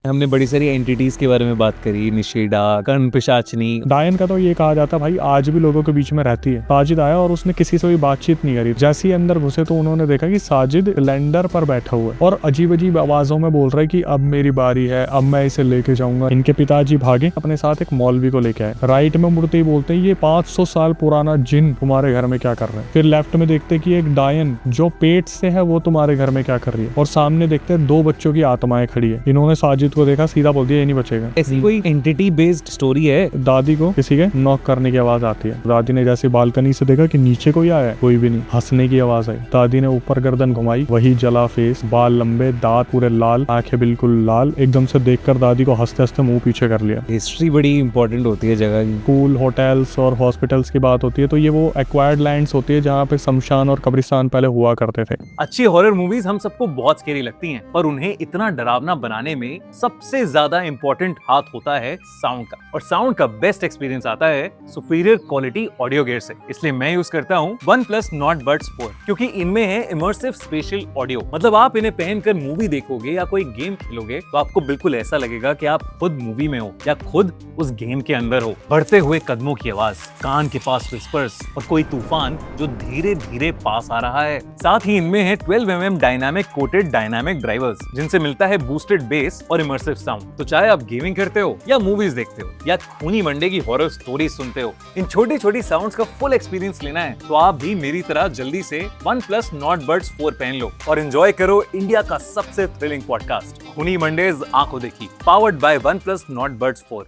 हमने बड़ी सारी एंटिटीज के बारे में बात करी, निषेधा, कर्ण पिशाचनी। डायन का तो ये कहा जाता भाई आज भी लोगों के बीच में रहती है। साजिद आया और उसने किसी से भी बातचीत नहीं करी। जैसे ही अंदर घुसे तो उन्होंने देखा कि साजिद लैंडर पर बैठा हुआ है और अजीब अजीब आवाजों में बोल रहा है कि अब मेरी बारी है, अब मैं इसे लेके जाऊंगा। इनके पिताजी भागे, अपने साथ एक मौलवी को लेके आए। राइट में मुड़ते ही बोलते हैं ये 500 साल पुराना जिन तुम्हारे घर में क्या कर रहे हैं। फिर लेफ्ट में देखते कि एक डायन जो पेट से है वो तुम्हारे घर में क्या कर रही है। और सामने देखते हैं 2 बच्चों की आत्माएं खड़ी है। इन्होंने साजिद को देखा, सीधा बोल दिया ये नहीं बचेगा। ऐसी कोई एंटिटी बेस्ड स्टोरी है। दादी को किसी के नॉक करने की आवाज आती है। दादी ने जैसे बालकनी से देखा कि नीचे कोई आया है, कोई भी नहीं। हंसने की आवाज आई। दादी ने ऊपर गर्दन घुमाई, वही जला फेस, बाल लंबे, दांत पूरे लाल, आंखें बिल्कुल लाल। एकदम से देखकर दादी को हंसते हंसते मुंह पीछे कर लिया। हिस्ट्री बड़ी इंपॉर्टेंट होती है जगह की। स्कूल, होटल्स और हॉस्पिटल्स की बात होती है तो ये वो एक्वायर्ड लैंड्स होती है जहाँ पे शमशान और कब्रिस्तान पहले हुआ करते थे। अच्छी हॉरर मूवीज हम सबको बहुत स्केरी लगती हैं, पर उन्हें इतना डरावना बनाने में सबसे ज्यादा इंपॉर्टेंट हाथ होता है साउंड का। और साउंड का बेस्ट एक्सपीरियंस आता है सुपीरियर क्वालिटी ऑडियो गियर से। इसलिए मैं यूज करता हूँ OnePlus Nord Buds 4, क्योंकि इनमें है इमर्सिव स्पेशियल ऑडियो। मतलब आप इन्हें पहनकर मूवी देखोगे या कोई गेम खेलोगे तो आपको बिल्कुल ऐसा लगेगा कि आप खुद मूवी में हो या खुद उस गेम के अंदर हो। बढ़ते हुए कदमों की आवाज, कान के पास विस्पर्स और कोई तूफान जो धीरे धीरे पास आ रहा है। साथ ही इनमें है 12mm dynamic coated dynamic drivers, जिनसे मिलता है बूस्टेड बेस और इमर्सिव साउंड। तो चाहे आप गेमिंग करते हो या मूवीज देखते हो या खूनी मंडे की हॉरर स्टोरी सुनते हो, इन छोटी छोटी साउंड्स का फुल एक्सपीरियंस लेना है तो आप भी मेरी तरह जल्दी से OnePlus Nord Buds 4 पहन लो और एंजॉय करो इंडिया का सबसे थ्रिलिंग पॉडकास्ट खूनी मंडेज आंखों देखी, powered by OnePlus Nord Buds 4।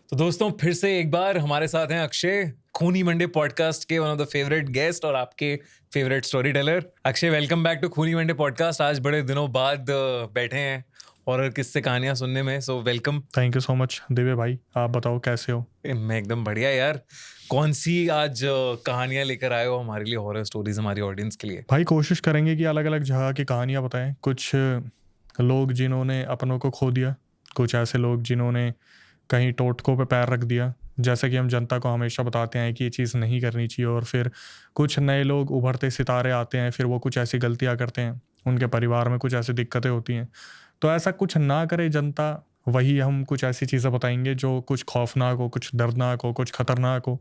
तो दोस्तों फिर से एक बार हमारे साथ हैं अक्षय, खूनी मंडे पॉडकास्ट के one of the favourite guest और आपके favourite story teller. Akshay, welcome back to Khooni Monday podcast. आज बड़े दिनों बाद बैठे हैं हॉरर किस्से कहानियां सुनने में, so welcome. Thank you so much Divya भाई, आप बताओ कैसे हो? मैं एकदम बढ़िया यार। कौन सी आज कहानियां लेकर आए हो हमारे लिए, हॉरर स्टोरीज हमारी ऑडियंस के लिए? भाई कोशिश करेंगे कि अलग अलग जगह की कहानियां बताएं। कुछ लोग जिन्होंने अपनों को खो दिया, कुछ ऐसे लोग जिन्होंने कहीं टोटकों पे पैर रख दिया, जैसे कि हम जनता को हमेशा बताते हैं कि ये चीज़ नहीं करनी चाहिए। और फिर कुछ नए लोग उभरते सितारे आते हैं, फिर वो कुछ ऐसी गलतियां करते हैं, उनके परिवार में कुछ ऐसी दिक्कतें होती हैं। तो ऐसा कुछ ना करे जनता, वही हम कुछ ऐसी चीज़ें बताएंगे जो कुछ खौफनाक हो, कुछ दर्दनाक हो, कुछ खतरनाक हो,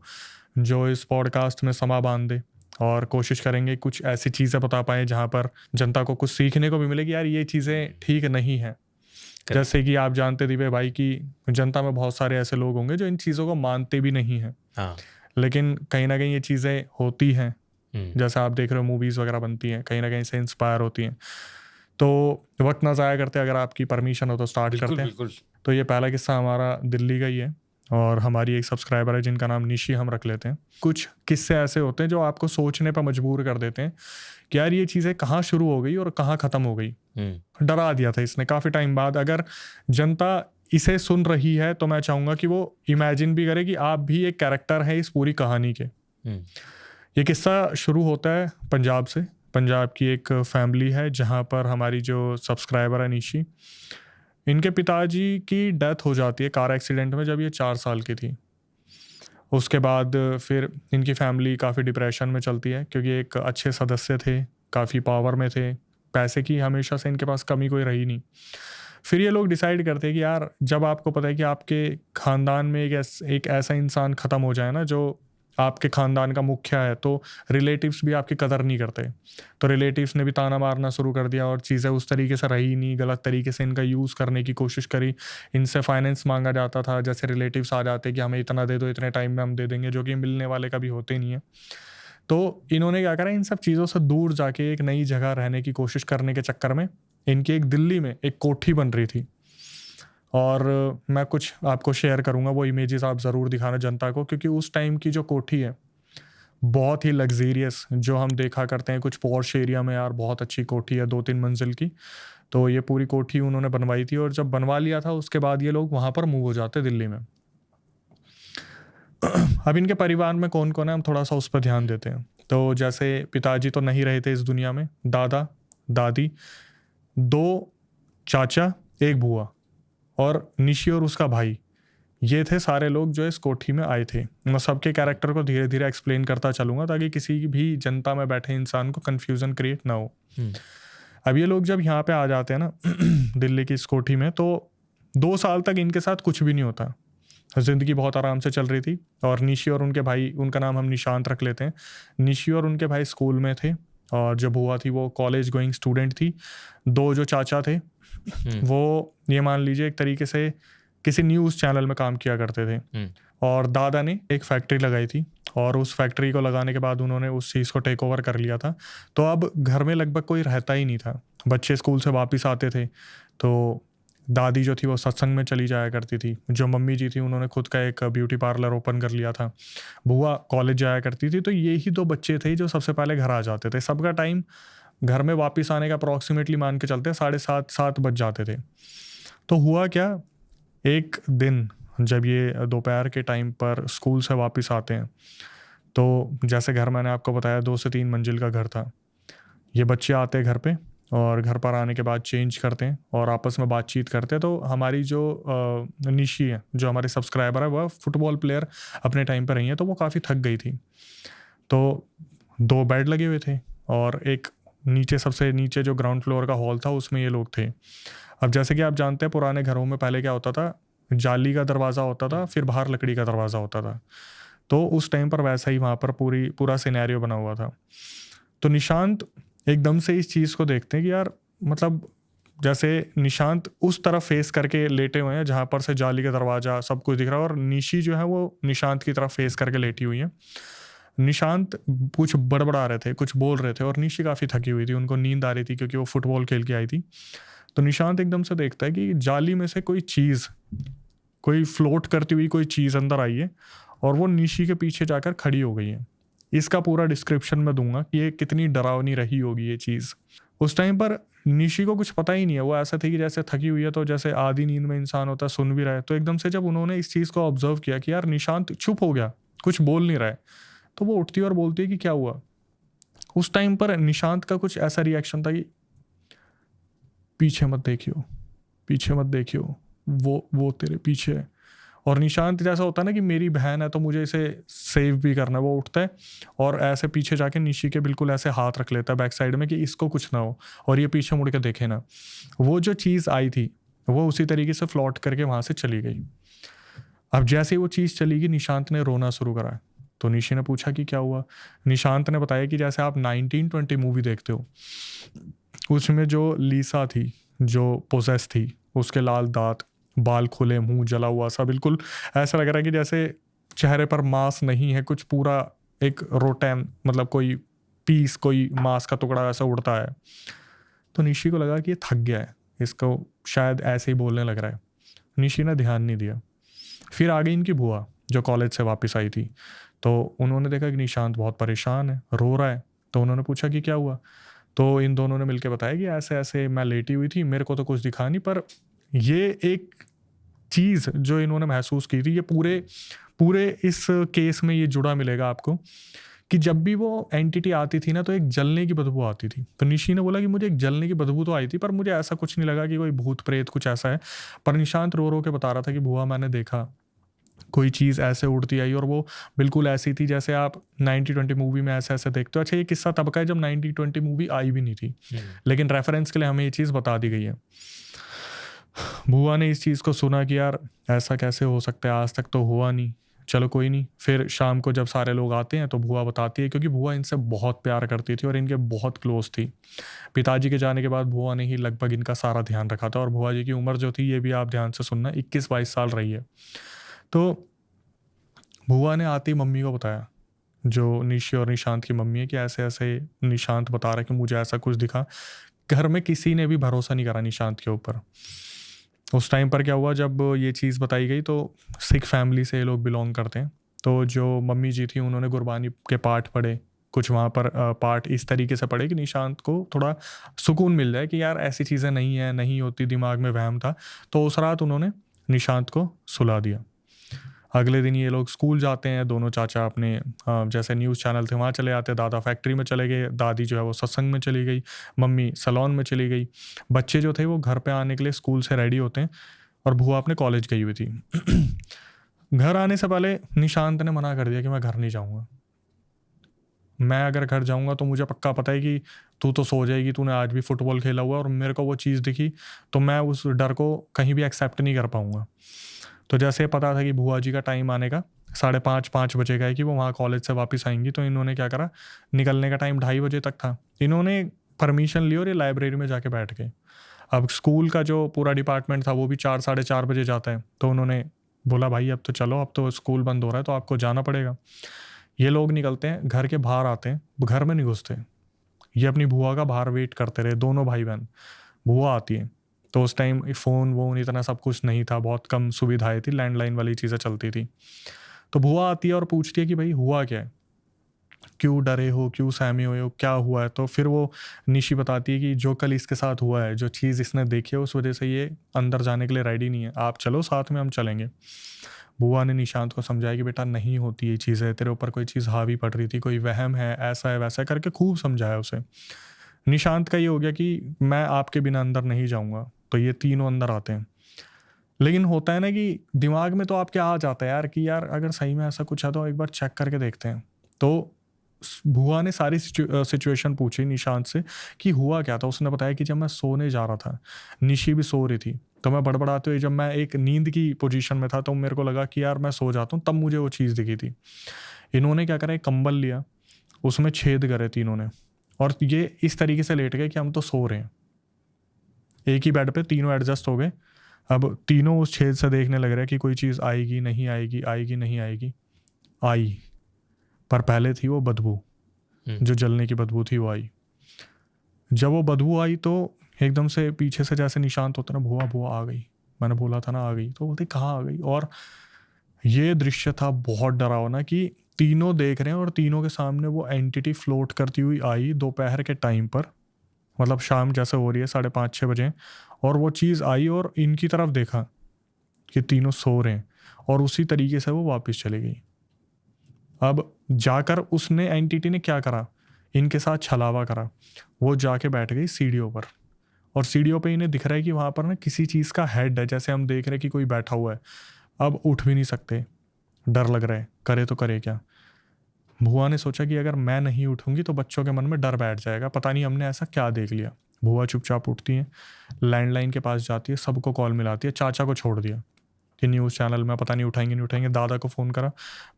जो इस पॉडकास्ट में समा बांध दे। और कोशिश करेंगे कुछ ऐसी चीज़ें बता पाएँ जहाँ पर जनता को कुछ सीखने को भी मिले कि यार ये चीज़ें ठीक नहीं हैं। जैसे कि आप जानते दिव्य भाई कि जनता में बहुत सारे ऐसे लोग होंगे जो इन चीज़ों को मानते भी नहीं हैं। हाँ। लेकिन कहीं ना कहीं ये चीज़ें होती हैं। जैसे आप देख रहे हो मूवीज़ वगैरह बनती हैं, कहीं ना कहीं से इंस्पायर होती हैं। तो वक्त ना ज़ाया करते, अगर आपकी परमिशन हो तो स्टार्ट करते हैं। बिल्कुल। तो ये पहला किस्सा हमारा दिल्ली का ही है और हमारी एक सब्सक्राइबर है जिनका नाम निशी हम रख लेते हैं। कुछ किस्से ऐसे होते हैं जो आपको सोचने पर मजबूर कर देते हैं कि यार ये चीज़ें कहाँ शुरू हो गई और कहाँ ख़त्म हो गई। डरा दिया था इसने काफ़ी टाइम बाद। अगर जनता इसे सुन रही है तो मैं चाहूँगा कि वो इमेजिन भी करे कि आप भी एक कैरेक्टर है इस पूरी कहानी के। ये किस्सा शुरू होता है पंजाब से। पंजाब की एक फैमिली है जहाँ पर हमारी जो सब्सक्राइबर है निशी, इनके पिताजी की डेथ हो जाती है कार एक्सीडेंट में जब ये 4 साल की थी। उसके बाद फिर इनकी फैमिली काफ़ी डिप्रेशन में चलती है क्योंकि एक अच्छे सदस्य थे, काफ़ी पावर में थे, पैसे की हमेशा से इनके पास कमी कोई रही नहीं। फिर ये लोग डिसाइड करते हैं कि यार जब आपको पता है कि आपके ख़ानदान में एक ऐसा इंसान ख़त्म हो जाए ना जो आपके ख़ानदान का मुखिया है, तो रिलेटिव्स भी आपकी कदर नहीं करते। तो रिलेटिव्स ने भी ताना मारना शुरू कर दिया और चीज़ें उस तरीके से रही नहीं, गलत तरीके से इनका यूज़ करने की कोशिश करी। इनसे फाइनेंस मांगा जाता था, जैसे रिलेटिव्स आ जाते कि हमें इतना दे दो, इतने टाइम में हम दे देंगे, जो कि मिलने वाले कभी होते नहीं है। तो इन्होंने क्या करा, इन सब चीज़ों से दूर जाके एक नई जगह रहने की कोशिश करने के चक्कर में इनकी एक दिल्ली में एक कोठी बन रही थी। और मैं कुछ आपको शेयर करूँगा, वो इमेजेस आप ज़रूर दिखाना जनता को, क्योंकि उस टाइम की जो कोठी है बहुत ही लग्जीरियस, जो हम देखा करते हैं कुछ पॉश एरिया में, यार बहुत अच्छी कोठी है 2-3 मंजिल की। तो ये पूरी कोठी उन्होंने बनवाई थी और जब बनवा लिया था उसके बाद ये लोग वहाँ पर मूव हो जाते दिल्ली में। अब इनके परिवार में कौन कौन है, हम थोड़ा सा उस पर ध्यान देते हैं। तो जैसे पिताजी तो नहीं रहे थे इस दुनिया में, दादा दादी, 2 चाचा, 1 बुआ और निशी और उसका भाई, ये थे सारे लोग जो इस कोठी में आए थे। मैं सबके कैरेक्टर को धीरे धीरे एक्सप्लेन करता चलूँगा ताकि किसी भी जनता में बैठे इंसान को कन्फ्यूज़न क्रिएट ना हो। अब ये लोग जब यहाँ पे आ जाते हैं ना दिल्ली की इस कोठी में, तो 2 साल तक इनके साथ कुछ भी नहीं होता। ज़िंदगी बहुत आराम से चल रही थी और निशी और उनके भाई, उनका नाम हम निशांत रख लेते हैं, निशी और उनके भाई स्कूल में थे और जो बुआ थी वो कॉलेज गोइंग स्टूडेंट थी। 2 जो चाचा थे वो ये मान लीजिए एक तरीके से किसी न्यूज़ चैनल में काम किया करते थे। और दादा ने एक फैक्ट्री लगाई थी और उस फैक्ट्री को लगाने के बाद उन्होंने उस चीज़ को टेक ओवर कर लिया था। तो अब घर में लगभग कोई रहता ही नहीं था। बच्चे स्कूल से वापस आते थे तो दादी जो थी वो सत्संग में चली जाया करती थी। जो मम्मी जी थी उन्होंने खुद का एक ब्यूटी पार्लर ओपन कर लिया था। बुआ कॉलेज जाया करती थी। तो ये ही 2 बच्चे थे जो सबसे पहले घर आ जाते थे। सबका टाइम घर में वापस आने का अप्रॉक्सीमेटली मान के चलते 7:30 बज जाते थे। तो हुआ क्या, एक दिन जब ये दोपहर के टाइम पर स्कूल से वापस आते हैं तो जैसे घर मैंने आपको बताया 2 से 3 मंजिल का घर था। ये बच्चे आते हैं घर पे और घर पर आने के बाद चेंज करते हैं और आपस में बातचीत करते हैं। तो हमारी जो निशी है, जो हमारे सब्सक्राइबर है, वह फुटबॉल प्लेयर अपने टाइम पर रही है, तो वो काफ़ी थक गई थी। तो 2 बेड लगे हुए थे और एक नीचे, सबसे नीचे जो ग्राउंड फ्लोर का हॉल था उसमें ये लोग थे। अब जैसे कि आप जानते हैं पुराने घरों में पहले क्या होता था, जाली का दरवाज़ा होता था, फिर बाहर लकड़ी का दरवाज़ा होता था। तो उस टाइम पर वैसा ही वहाँ पर पूरा सिनेरियो बना हुआ था। तो निशांत एकदम से इस चीज़ को देखते हैं कि यार, मतलब जैसे निशांत उस तरफ फेस करके लेटे हुए हैं जहाँ पर से जाली का दरवाज़ा सब कुछ दिख रहा है और निशी जो है वो निशांत की तरफ फेस करके लेटी हुई है। निशांत कुछ बड़बड़ा रहे थे, कुछ बोल रहे थे और निशी काफ़ी थकी हुई थी, उनको नींद आ रही थी क्योंकि वो फुटबॉल खेल के आई थी। तो निशांत एकदम से देखता है कि जाली में से कोई फ्लोट करती हुई कोई चीज़ अंदर आई है और वो निशी के पीछे जाकर खड़ी हो गई है। इसका पूरा डिस्क्रिप्शन मैं दूंगा कि ये कितनी डरावनी रही होगी ये चीज़। उस टाइम पर निशी को कुछ पता ही नहीं है, वो ऐसा थी कि जैसे थकी हुई है, तो जैसे आधी नींद में इंसान होता है, सुन भी रहा है। तो एकदम से जब उन्होंने इस चीज़ को ऑब्जर्व किया कि यार निशांत चुप हो गया, कुछ बोल नहीं रहा है, तो वो उठती है और बोलती है कि क्या हुआ। उस टाइम पर निशांत का कुछ ऐसा रिएक्शन था कि पीछे मत देखियो, वो तेरे पीछे है। और निशांत जैसा होता है ना कि मेरी बहन है तो मुझे इसे सेव भी करना है, वो उठता है और ऐसे पीछे जाके निशी के बिल्कुल ऐसे हाथ रख लेता है बैक साइड में कि इसको कुछ ना हो और ये पीछे मुड़ के देखे ना। वो जो चीज़ आई थी वो उसी तरीके से फ्लॉट करके वहाँ से चली गई। अब जैसे वो चीज़ चली गई, निशांत ने रोना शुरू करा। तो निशी ने पूछा कि क्या हुआ। निशांत ने बताया कि जैसे आप 1920 मूवी देखते हो, उसमें जो लीसा थी, जो पोजेस थी, उसके लाल दांत, बाल खुले, मुंह जला हुआ सा, बिल्कुल ऐसा लग रहा है कि जैसे चेहरे पर मांस नहीं है, कुछ पूरा एक रोटैन, मतलब कोई पीस, कोई मांस का टुकड़ा ऐसा उड़ता है। तो निशी को लगा कि ये थक गया है, इसको शायद ऐसे ही बोलने लग रहा है। निशी ने ध्यान नहीं दिया। फिर आ गई इनकी बुआ जो कॉलेज से वापस आई थी। तो उन्होंने देखा कि निशांत बहुत परेशान है, रो रहा है। तो उन्होंने पूछा कि क्या हुआ। तो इन दोनों ने मिलकर बताया कि ऐसे ऐसे मैं लेटी हुई थी, मेरे को तो कुछ दिखा नहीं, पर ये एक चीज़ जो इन्होंने महसूस की थी, ये पूरे इस केस में ये जुड़ा मिलेगा आपको कि जब भी वो एंटिटी आती थी ना तो एक जलने की बदबू आती थी। तो निशी ने बोला कि मुझे एक जलने की बदबू तो आई थी, पर मुझे ऐसा कुछ नहीं लगा कि कोई भूत प्रेत कुछ ऐसा है। पर निशांत रो रो के बता रहा था कि बुआ मैंने देखा कोई चीज़ ऐसे उड़ती आई और वो बिल्कुल ऐसी थी जैसे आप 1920 मूवी में ऐसे ऐसे देखते हो। अच्छा, ये किस्सा तब का है जब 1920 मूवी आई भी नहीं थी, लेकिन रेफरेंस के लिए हमें ये चीज़ बता दी गई है। बुआ ने इस चीज़ को सुना कि यार ऐसा कैसे हो सकता है, आज तक तो हुआ नहीं, चलो कोई नहीं। फिर शाम को जब सारे लोग आते हैं तो बुआ बताती है, क्योंकि बुआ इनसे बहुत प्यार करती थी और इनके बहुत क्लोज थी। पिताजी के जाने के बाद बुआ ने ही लगभग इनका सारा ध्यान रखा था और बुआ जी की उम्र जो थी, ये भी आप ध्यान से सुनना, 21-22 साल रही है। तो बुआ ने आती मम्मी को बताया, जो निशी और निशांत की मम्मी है, कि ऐसे ऐसे निशांत बता रहा है कि मुझे ऐसा कुछ दिखा। घर में किसी ने भी भरोसा नहीं करा निशांत के ऊपर। उस टाइम पर क्या हुआ, जब ये चीज़ बताई गई तो सिख फैमिली से ये लोग बिलोंग करते हैं। तो जो मम्मी जी थी उन्होंने गुरबानी के पाठ पढ़े, कुछ वहाँ पर पाठ इस तरीके से पढ़े कि निशांत को थोड़ा सुकून मिल जाए कि यार ऐसी चीज़ें नहीं होती, दिमाग में वहम था। तो उस रात उन्होंने निशांत को सुला दिया। अगले दिन ये लोग स्कूल जाते हैं, दोनों चाचा अपने जैसे न्यूज़ चैनल थे वहाँ चले आते, दादा फैक्ट्री में चले गए, दादी जो है वो सत्संग में चली गई, मम्मी सैलून में चली गई। बच्चे जो थे वो घर पे आने के लिए स्कूल से रेडी होते हैं और बुआ अपने कॉलेज गई हुई थी। घर आने से पहले निशांत ने मना कर दिया कि मैं घर नहीं जाऊँगा। मैं अगर घर जाऊँगा तो मुझे पक्का पता है कि तू तो सो जाएगी, तूने आज भी फुटबॉल खेला हुआ, और मेरे को वो चीज़ दिखी तो मैं उस डर को कहीं भी एक्सेप्ट नहीं कर पाऊँगा। तो जैसे पता था कि बुआ जी का टाइम आने का 5:30 बजे का है कि वो वहाँ कॉलेज से वापस आएंगी, तो इन्होंने क्या करा, निकलने का टाइम 2:30 बजे तक था, इन्होंने परमिशन ली और ये लाइब्रेरी में जाके बैठ गए। अब स्कूल का जो पूरा डिपार्टमेंट था वो भी 4 साढ़े 4 बजे जाता है, तो उन्होंने बोला भाई अब तो चलो, अब तो स्कूल बंद हो रहा है तो आपको जाना पड़ेगा। ये लोग निकलते हैं, घर के बाहर आते हैं, घर में नहीं घुसते। ये अपनी बुआ का बाहर वेट करते रहे, दोनों भाई बहन। बुआ आती है तो उस टाइम फ़ोन वोन इतना सब कुछ नहीं था, बहुत कम सुविधाएं थी, लैंडलाइन वाली चीज़ें चलती थी। तो बुआ आती है और पूछती है कि भाई हुआ क्या है, क्यों डरे हो, क्यों सहमे हुए हो, क्या हुआ है। तो फिर वो निशी बताती है कि जो कल इसके साथ हुआ है, जो चीज़ इसने देखी है, उस वजह से ये अंदर जाने के लिए रेडी नहीं है, आप चलो साथ में, हम चलेंगे। बुआ ने निशांत को समझाया कि बेटा नहीं होती ये चीज़ें, तेरे ऊपर कोई चीज़ हावी पड़ रही थी, कोई वहम है, ऐसा है वैसा है करके खूब समझाया उसे। निशांत का ये हो गया कि मैं आपके बिना अंदर नहीं जाऊँगा। तो ये तीनों अंदर आते हैं, लेकिन होता है ना कि दिमाग में तो आपके आ जाता है यार कि यार अगर सही में ऐसा कुछ है तो एक बार चेक करके देखते हैं। तो बुआ ने सारी सिचुएशन पूछी निशांत से कि हुआ क्या था। उसने बताया कि जब मैं सोने जा रहा था, निशी भी सो रही थी, तो मैं बड़बड़ाते हुए जब मैं एक नींद की पोजीशन में था तो मेरे को लगा कि यार मैं सो जाता हूँ, तब मुझे वो चीज़ दिखी थी। इन्होंने क्या करा, एक कंबल लिया, उसमें छेद करे तीनों ने, और ये इस तरीके से लेट गए कि हम तो सो रहे हैं। एक ही बेड पे तीनों एडजस्ट हो गए। अब तीनों उस छेद से देखने लग रहे हैं कि कोई चीज़ आएगी नहीं आएगी, आएगी नहीं आएगी। आई, पर पहले थी वो बदबू, जो जलने की बदबू थी वो आई। जब वो बदबू आई तो एकदम से पीछे से जैसे निशांत होता ना, बुआ बुआ आ गई, मैंने बोला था ना आ गई, तो बोलते कहाँ आ गई। और ये दृश्य था बहुत डरावना कि तीनों देख रहे हैं और तीनों के सामने वो एंटिटी फ्लोट करती हुई आई दोपहर के टाइम पर, मतलब शाम जैसे हो रही है 5:30-6 बजे, और वो चीज़ आई और इनकी तरफ देखा कि तीनों सो रहे हैं, और उसी तरीके से वो वापस चली गई। अब जाकर उसने एंटिटी ने क्या करा, इनके साथ छलावा करा। वो जाके बैठ गई सीढ़ियों पर, और सीढ़ियों पे इन्हें दिख रहा है कि वहाँ पर ना किसी चीज़ का हेड है, जैसे हम देख रहे हैं कि कोई बैठा हुआ है। अब उठ भी नहीं सकते, डर लग रहा है, करे तो करे क्या। बुआ ने सोचा कि अगर मैं नहीं उठूंगी तो बच्चों के मन में डर बैठ जाएगा, पता नहीं हमने ऐसा क्या देख लिया। बुआ चुपचाप उठती है, लैंडलाइन के पास जाती है, सबको कॉल मिलाती है, चाचा को छोड़ दिया कि न्यूज़ चैनल में पता नहीं उठाएंगे नहीं उठाएंगे। दादा को फ़ोन करा,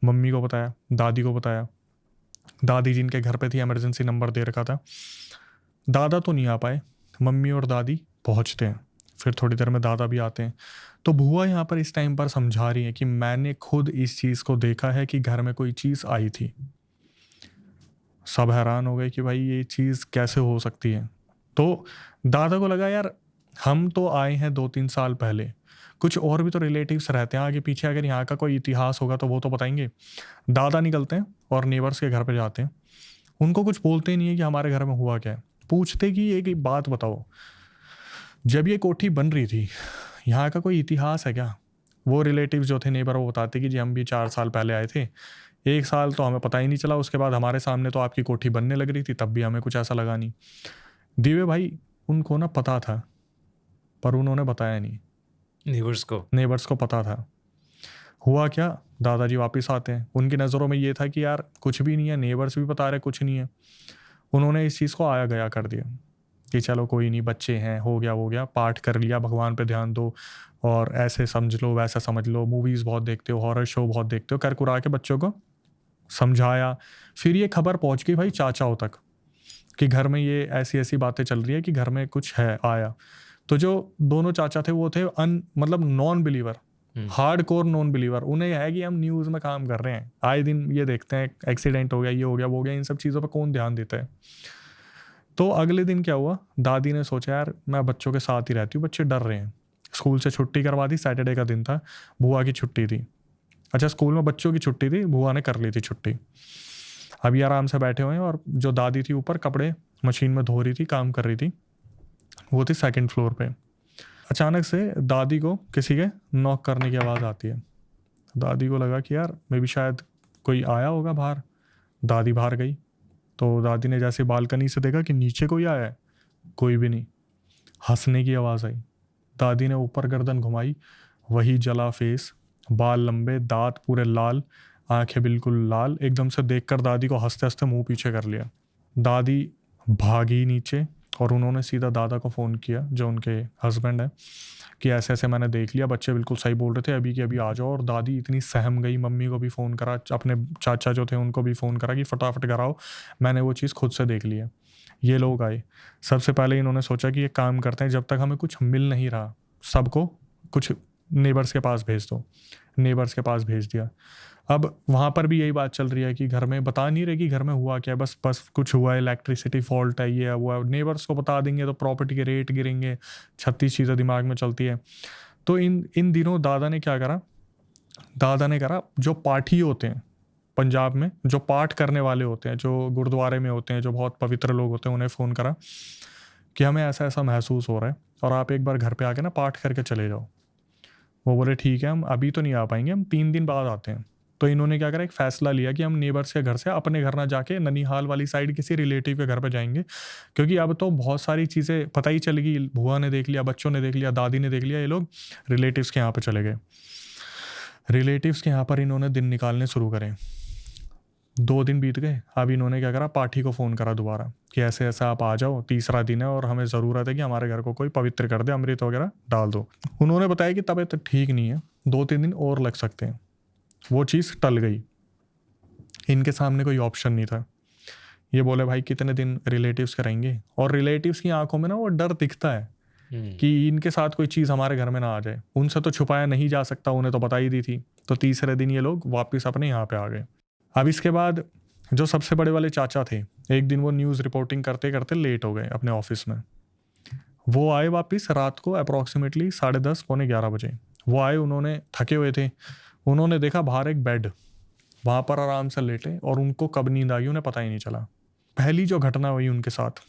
मम्मी को बताया, दादी को बताया। दादी जिनके घर पे थी इमरजेंसी नंबर दे रखा था। दादा तो नहीं आ पाए, मम्मी और दादी पहुंचते हैं, फिर थोड़ी देर में दादा भी आते हैं। तो बुआ यहाँ पर इस टाइम पर समझा रही है कि मैंने खुद इस चीज़ को देखा है कि घर में कोई चीज़ आई थी। सब हैरान हो गए कि भाई ये चीज़ कैसे हो सकती है। तो दादा को लगा यार हम तो आए हैं 2-3 साल पहले, कुछ और भी तो रिलेटिव्स रहते हैं आगे पीछे, अगर यहाँ का कोई इतिहास होगा तो वो तो बताएंगे। दादा निकलते हैं और नेबर्स के घर पे जाते हैं, उनको कुछ बोलते ही नहीं है कि हमारे घर में हुआ क्या है। पूछते कि एक बात बताओ, जब ये कोठी बन रही थी यहाँ का कोई इतिहास है क्या। वो रिलेटिव्स जो थे नेबर वो बताते कि जी हम भी 4 साल पहले आए थे, 1 साल तो हमें पता ही नहीं चला, उसके बाद हमारे सामने तो आपकी कोठी बनने लग रही थी, तब भी हमें कुछ ऐसा लगा नहीं। दिव्य भाई उनको ना पता था पर उन्होंने बताया नहीं, नेबर्स को पता था। हुआ क्या, दादाजी वापस आते हैं, उनकी नज़रों में ये था कि यार कुछ भी नहीं है, नेबर्स भी बता रहे कुछ नहीं है। उन्होंने इस चीज़ को आया गया कर दिया कि चलो कोई नहीं, बच्चे हैं, हो गया, पाठ कर लिया, भगवान पे ध्यान दो, और ऐसे समझ लो वैसा समझ लो, मूवीज़ बहुत देखते हो, हॉरर शो बहुत देखते हो, कर कुरा के बच्चों को समझाया। फिर ये खबर पहुंच गई भाई चाचाओं तक कि घर में ये ऐसी ऐसी बातें चल रही है कि घर में कुछ है आया। तो जो दोनों चाचा थे वो थे मतलब non believer, hard core non believer. उन्हें है कि हम न्यूज़ में काम कर रहे हैं, आए दिन ये देखते हैं एक्सीडेंट हो गया, ये हो गया, वो हो गया, इन सब चीज़ों पर कौन ध्यान देता है। तो अगले दिन क्या हुआ, दादी ने सोचा यार मैं बच्चों के साथ ही रहती हूँ, बच्चे डर रहे हैं। स्कूल से छुट्टी करवा दी, सैटरडे का दिन था, बुआ की छुट्टी थी। अच्छा स्कूल में बच्चों की छुट्टी थी, बुआ ने कर ली थी छुट्टी। अभी आराम से बैठे हुए हैं, और जो दादी थी ऊपर कपड़े मशीन में धो रही थी, काम कर रही थी, वो थी 2nd फ्लोर पे। अचानक से दादी को किसी के नॉक करने की आवाज़ आती है। दादी को लगा कि यार मे भी शायद कोई आया होगा बाहर। दादी बाहर गई तो दादी ने जैसे बालकनी से देखा कि नीचे कोई आया है, कोई भी नहीं। हंसने की आवाज़ आई, दादी ने ऊपर गर्दन घुमाई, वही जला फेस, बाल लंबे, दांत पूरे लाल, आंखें बिल्कुल लाल। एकदम से देखकर दादी को हंसते हंसते मुंह पीछे कर लिया। दादी भागी नीचे और उन्होंने सीधा दादा को फ़ोन किया, जो उनके हस्बैंड है, कि ऐसे ऐसे मैंने देख लिया, बच्चे बिल्कुल सही बोल रहे थे, अभी की अभी आ जाओ। और दादी इतनी सहम गई, मम्मी को भी फ़ोन करा, अपने चाचा जो थे उनको भी फ़ोन करा कि फटाफट घर आओ, मैंने वो चीज़ खुद से देख ली है। ये लोग आए। सबसे पहले इन्होंने सोचा कि ये काम करते हैं, जब तक हमें कुछ मिल नहीं रहा सबको कुछ नेबर्स के पास भेज दो। नेबर्स के पास भेज दिया। अब वहाँ पर भी यही बात चल रही है कि घर में बता नहीं रहे कि घर में हुआ क्या, बस बस कुछ हुआ है, इलेक्ट्रिसिटी फॉल्ट है, ये हुआ। नेबर्स को बता देंगे तो प्रॉपर्टी के रेट गिरेंगे, 36 चीज़ें दिमाग में चलती है। तो इन दिनों दादा ने क्या करा, दादा ने करा जो पाठी होते हैं पंजाब में, जो पाठ करने वाले होते हैं, जो गुरुद्वारे में होते हैं, जो बहुत पवित्र लोग होते हैं, उन्हें फ़ोन करा कि हमें ऐसा ऐसा महसूस हो रहा है और आप एक बार घर पे आके ना पाठ करके चले जाओ। वो बोले ठीक है, हम अभी तो नहीं आ पाएंगे, हम 3 दिन बाद आते हैं। तो इन्होंने क्या करा, एक फ़ैसला लिया कि हम नेबर्स के घर से अपने घर ना जाके ननिहाल वाली साइड किसी रिलेटिव के घर पे जाएंगे, क्योंकि अब तो बहुत सारी चीज़ें पता ही चल गई। बुआ ने देख लिया, बच्चों ने देख लिया, दादी ने देख लिया, ये लोग रिलेटिव्स के यहाँ पे चले गए। रिलेटिव्स के यहाँ पर इन्होंने दिन निकालने शुरू करे। 2 दिन बीत गए। अब इन्होंने क्या करा, पाठी को फ़ोन करा दोबारा कि ऐसे ऐसा आप आ जाओ, 3रा दिन है और हमें ज़रूरत है कि हमारे घर को कोई पवित्र कर दे, अमृत वगैरह डाल दो। उन्होंने बताया कि तबीयत ठीक नहीं है, 2-3 दिन और लग सकते हैं। वो चीज़ टल गई। इनके सामने कोई ऑप्शन नहीं था। ये बोले भाई कितने दिन रिलेटिव्स के रहेंगे, और रिलेटिव्स की आंखों में ना वो डर दिखता है कि इनके साथ कोई चीज़ हमारे घर में ना आ जाए। उनसे तो छुपाया नहीं जा सकता, उन्हें तो बता ही दी थी। तो 3रे दिन ये लोग वापस अपने यहाँ पे आ गए। अब इसके बाद जो सबसे बड़े वाले चाचा थे, एक दिन वो न्यूज़ रिपोर्टिंग करते करते लेट हो गए अपने ऑफिस में। वो आए वापस रात को अप्रॉक्सीमेटली 10:30 पौने 11 बजे। वो आए, उन्होंने थके हुए थे। उन्होंने देखा बाहर एक बेड, वहाँ पर आराम से लेटे, और उनको कब नींद आई उन्हें पता ही नहीं चला। पहली जो घटना हुई उनके साथ,